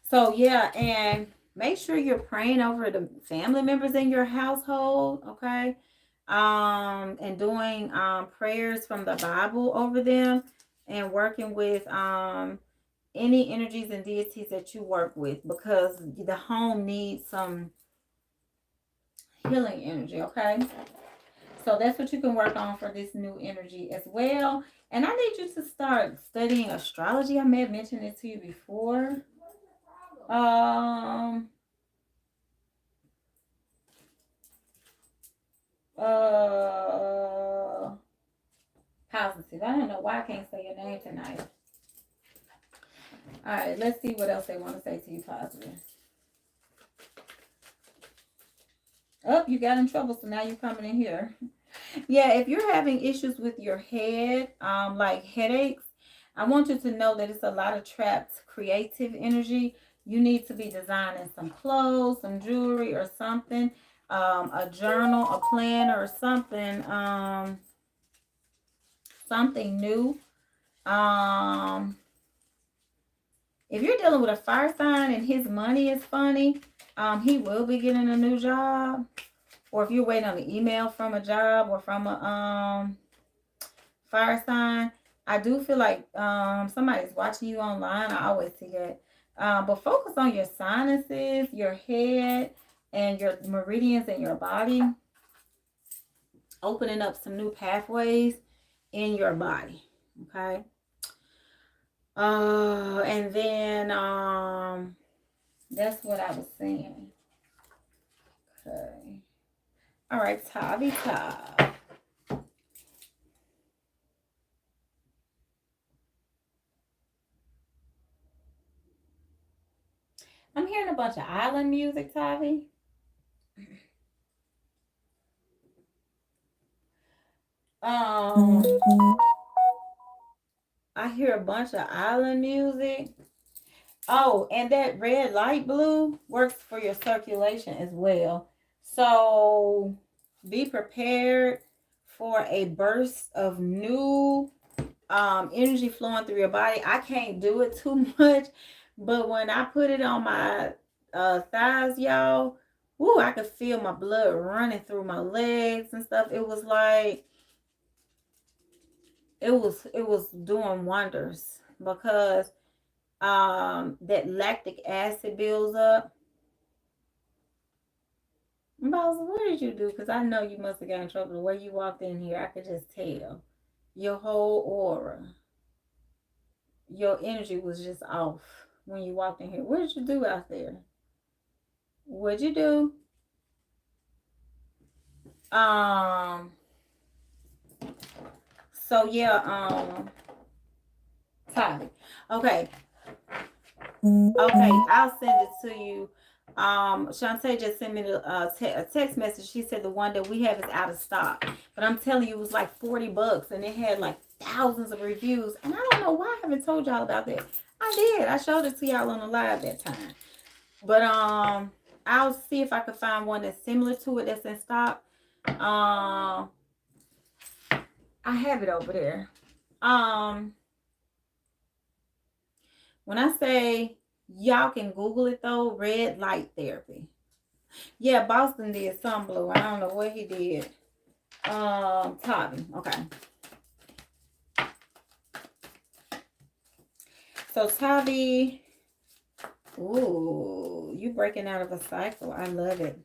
So yeah, and make sure you're praying over the family members in your household, okay? And doing prayers from the Bible over them, and working with any energies and deities that you work with, because the home needs some healing energy, okay? So that's what you can work on for this new energy as well. And I need you to start studying astrology. I may have mentioned it to you before. Um Positive. I don't know why I can't say your name tonight. All right, let's see what else they want to say to you, Positive. Oh, you got in trouble, so now you're coming in here. Yeah, if you're having issues with your head, like headaches, I want you to know that it's a lot of trapped creative energy. You need to be designing some clothes, some jewelry, or something, a journal, a planner, or something, something new. If you're dealing with a fire sign and his money is funny, he will be getting a new job. Or if you're waiting on an email from a job or from a fire sign, I do feel like somebody's watching you online. I always see that. But focus on your sinuses, your head, and your meridians in your body. Opening up some new pathways in your body. Okay. And then that's what I was saying. Okay. All right, Tavi Tav. I'm hearing a bunch of island music, Tavi. I hear a bunch of island music. Oh, and that red light blue works for your circulation as well. So be prepared for a burst of new energy flowing through your body. I can't do it too much, but when I put it on my thighs, y'all, woo, I could feel my blood running through my legs and stuff. It was like it was doing wonders, because that lactic acid builds up. Boss, what did you do? Because I know you must have got in trouble. The way you walked in here, I could just tell. Your whole aura, your energy was just off when you walked in here. What did you do out there? What'd you do? Um, so yeah, Tommy. Okay. Okay, I'll send it to you. Shantae just sent me a text message. She said the one that we have is out of stock. But I'm telling you, it was like $40 and it had like thousands of reviews. And I don't know why I haven't told y'all about that. I did. I showed it to y'all on the live that time. But I'll see if I can find one that's similar to it that's in stock. I have it over there. When I say y'all can Google it though, red light therapy. Yeah, Boston did some blue. I don't know what he did. Tommy. Okay. So Tavi, ooh, you breaking out of a cycle. I love it.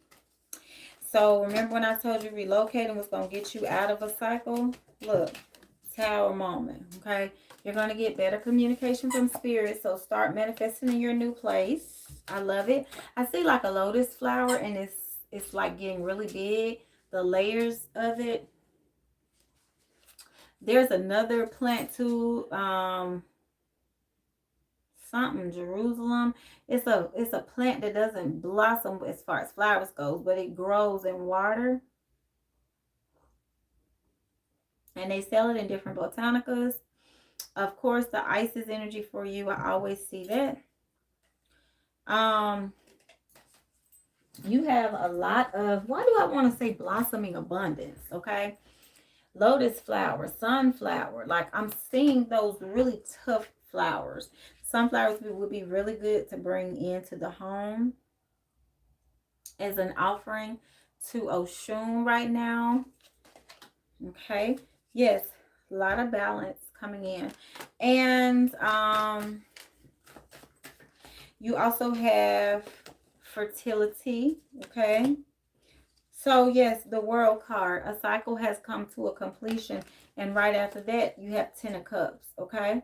So remember when I told you relocating was gonna get you out of a cycle? Look, Tower moment, okay? You're going to get better communication from spirit, so start manifesting in your new place. I love it. I see like a lotus flower, and it's like getting really big, the layers of it. There's another plant too, something Jerusalem. It's a plant that doesn't blossom as far as flowers goes, but it grows in water. And they sell it in different botanicas. Of course, the Isis energy for you. I always see that. You have a lot of, why do I want to say blossoming abundance? Okay. Lotus flower, sunflower. Like I'm seeing those really tough flowers. Sunflowers would be really good to bring into the home as an offering to Oshun right now. Okay. Yes, a lot of balance coming in. And you also have fertility. Okay. So yes, the World card. A cycle has come to a completion. And right after that, you have 10 of Cups. Okay.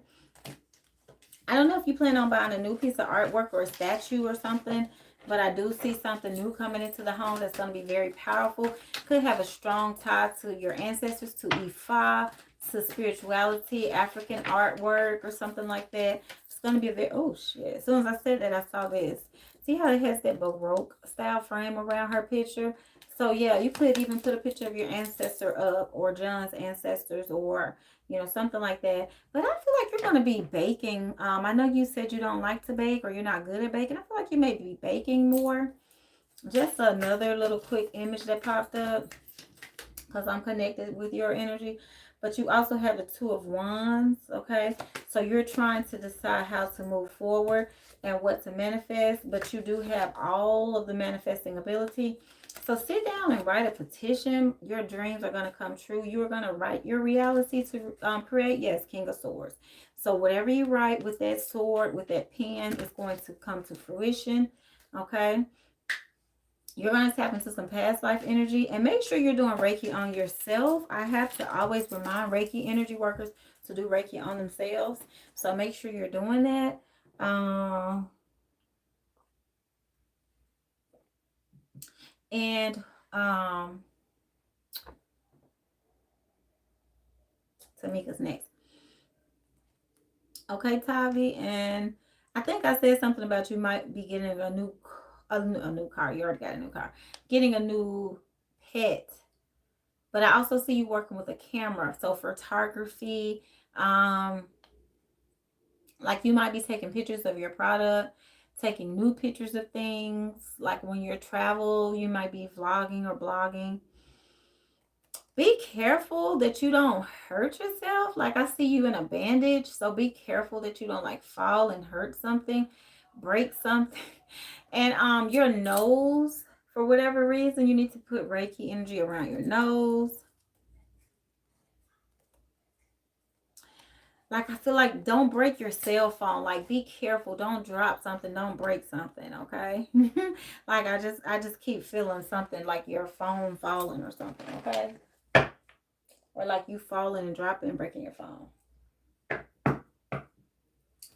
I don't know if you plan on buying a new piece of artwork or a statue or something, but I do see something new coming into the home that's going to be very powerful. Could have a strong tie to your ancestors, to Ifa, to spirituality, African artwork or something like that. It's going to be a very, oh shit. As soon as I said that, I saw this. See how it has that Baroque style frame around her picture? So yeah, you could even put a picture of your ancestor up, or John's ancestors, or you know, something like that. But I feel like you're going to be baking. I know you said you don't like to bake, or you're not good at baking. I feel like you may be baking more. Just another little quick image that popped up because I'm connected with your energy. But you also have the Two of Wands, okay? So you're trying to decide how to move forward and what to manifest, but you do have all of the manifesting ability. So sit down and write a petition. Your dreams are going to come true. You're going to write your reality to create. Yes, King of Swords. So whatever you write with that sword, with that pen, is going to come to fruition, okay? You're going to tap into some past life energy, and make sure you're doing Reiki on yourself. I have to always remind Reiki energy workers to do Reiki on themselves. So make sure you're doing that. And Tamika's next. Okay, Tavi, and I think I said something about you might be getting a new car. You already got a new car. Getting a new pet. But I also see you working with a camera. So photography, like you might be taking pictures of your product, taking new pictures of things. Like when you're travel, you might be vlogging or blogging. Be careful that you don't hurt yourself. Like I see you in a bandage. So be careful that you don't like fall and hurt something, break something. And your nose, for whatever reason, you need to put Reiki energy around your nose. Like I feel like don't break your cell phone. Like be careful. Don't drop something. Don't break something. Okay. Like I just keep feeling something like your phone falling or something. Okay. Or like you falling and dropping and breaking your phone.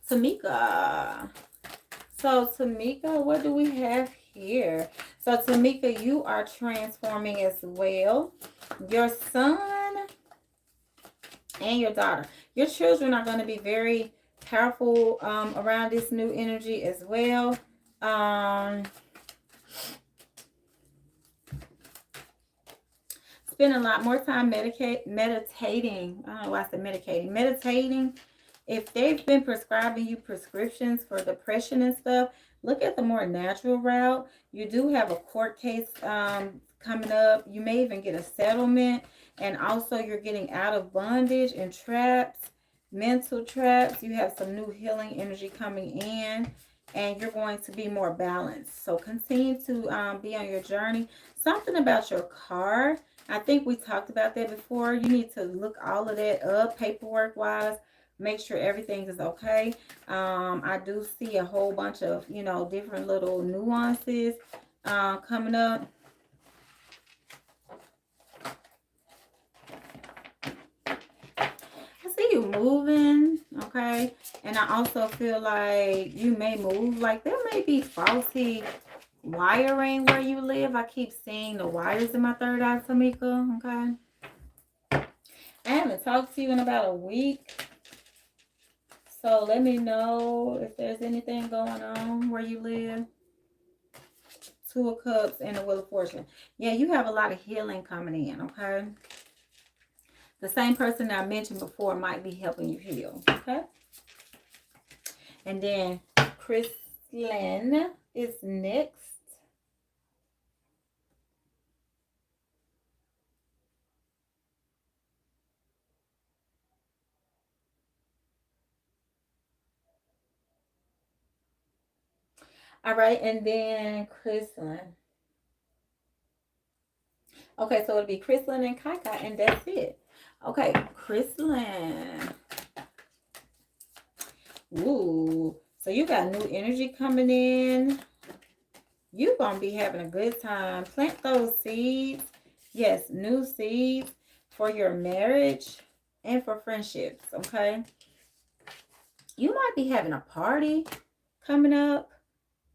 Tamika. So Tamika, what do we have here? So Tamika, you are transforming as well. Your son and your daughter. Your children are going to be very powerful around this new energy as well. Spend a lot more time meditating. I don't know why I said medicating. Meditating. If they've been prescribing you prescriptions for depression and stuff, look at the more natural route. You do have a court case coming up. You may even get a settlement. And also you're getting out of bondage and traps, mental traps. You have some new healing energy coming in. And you're going to be more balanced. So continue to be on your journey. Something about your car. I think we talked about that before. You need to look all of that up paperwork-wise. Make sure everything is okay. I do see a whole bunch of, you know, different little nuances coming up. you moving, okay? And I also feel like you may move, like there may be faulty wiring where you live. I keep seeing the wires in my third eye, Tamika, okay? I haven't talked to you in about a week. So let me know if there's anything going on where you live. Two of Cups and the Wheel of Fortune. Yeah, you have a lot of healing coming in, okay? The same person that I mentioned before might be helping you heal, okay? And then Chrislyn is next. All right, and then Chrislyn. Okay, so it'll be Chrislyn and Kai, and that's it. Okay, Chrislyn. Ooh, so you got new energy coming in. You're going to be having a good time. Plant those seeds. Yes, new seeds for your marriage and for friendships, okay? You might be having a party coming up,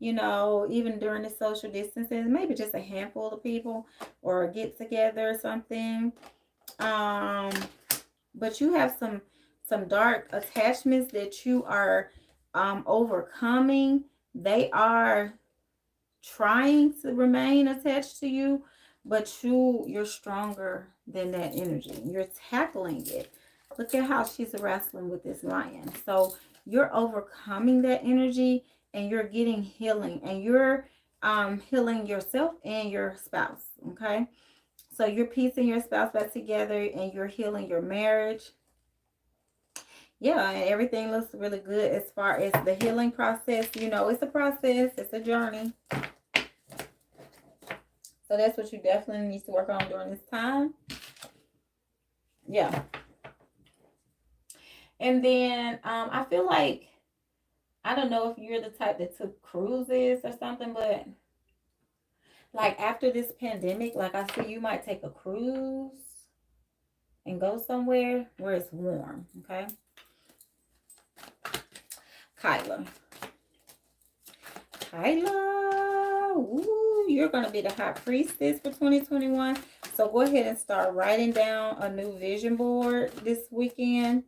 you know, even during the social distancing. Maybe just a handful of people or a get together or something. But you have some dark attachments that you are overcoming. They are trying to remain attached to you, but you're stronger than that energy. You're tackling it. Look at how she's wrestling with this lion. So you're overcoming that energy and you're getting healing, and you're healing yourself and your spouse. Okay, so you're piecing your spouse back together and you're healing your marriage. Yeah, and everything looks really good as far as the healing process. You know, it's a process, it's a journey. So that's what you definitely need to work on during this time. Yeah. And then I feel like, I don't know if you're the type that took cruises or something, but like after this pandemic, like I see you might take a cruise and go somewhere where it's warm, okay? Kyla. Ooh, you're going to be the high priestess for 2021. So go ahead and start writing down a new vision board this weekend.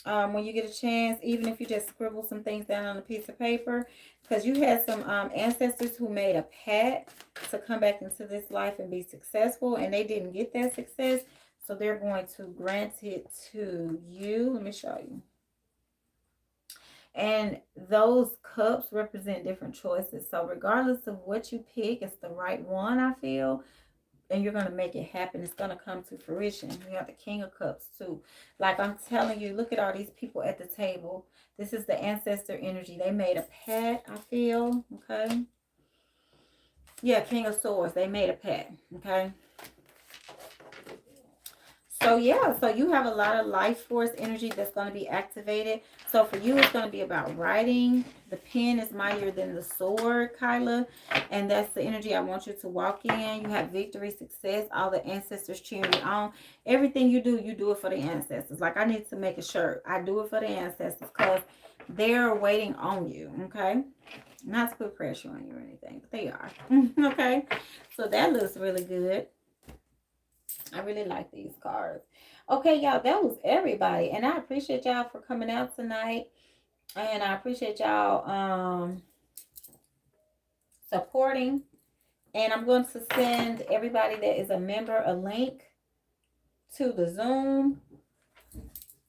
When you get a chance, even if you just scribble some things down on a piece of paper, because you had some ancestors who made a pact to come back into this life and be successful, and they didn't get that success, so they're going to grant it to you. Let me show you. And those cups represent different choices, so regardless of what you pick, it's the right one, I feel. And you're going to make it happen. It's going to come to fruition. You have the King of Cups too. Like I'm telling you, look at all these people at the table. This is the ancestor energy. They made a pact, I feel. Okay. Yeah, King of Swords. They made a pact. Okay. So yeah, so you have a lot of life force energy that's going to be activated. So for you, it's going to be about writing. The pen is mightier than the sword, Kyla. And that's the energy I want you to walk in. You have victory, success, all the ancestors cheering you on. Everything you do it for the ancestors. Like I need to make a shirt. I do it for the ancestors because they're waiting on you, okay? Not to put pressure on you or anything, but they are, okay? So that looks really good. I really like these cards. Okay, y'all, that was everybody. And I appreciate y'all for coming out tonight. And I appreciate y'all supporting. And I'm going to send everybody that is a member a link to the Zoom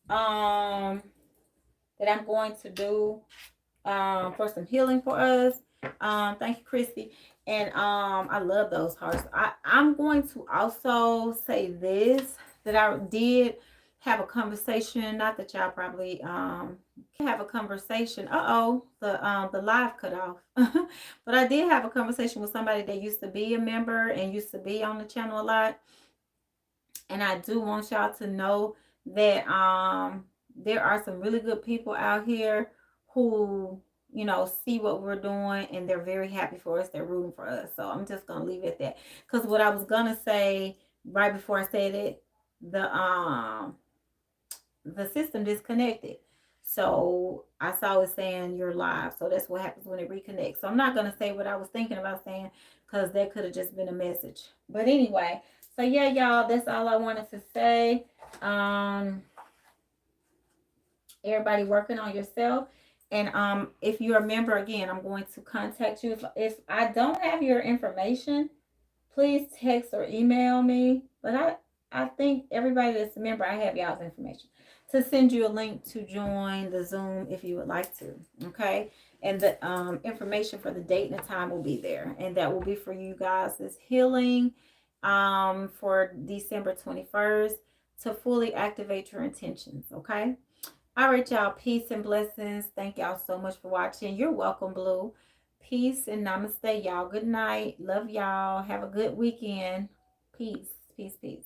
that I'm going to do for some healing for us. Thank you, Christy. And I love those hearts. I'm going to also say this, that I did have a conversation, not that y'all probably have a conversation. The live cut off. But I did have a conversation with somebody that used to be a member and used to be on the channel a lot. And I do want y'all to know that there are some really good people out here who, you know, see what we're doing and they're very happy for us. They're rooting for us. So I'm just gonna leave it at that. Because what I was gonna say right before I said it, the the system disconnected. So I saw it saying you're live. So that's what happens when it reconnects. So I'm not going to say what I was thinking about saying because that could have just been a message. But anyway, so yeah, y'all, that's all I wanted to say. Everybody working on yourself. And if you're a member, again, I'm going to contact you. If I don't have your information, please text or email me. But I think everybody that's a member, I have y'all's information to send you a link to join the Zoom if you would like to. Okay. And the information for the date and the time will be there. And that will be for you guys. This healing for December 21st to fully activate your intentions. Okay. All right, y'all. Peace and blessings. Thank y'all so much for watching. You're welcome, Blue. Peace and namaste, y'all. Good night. Love y'all. Have a good weekend. Peace, peace, peace.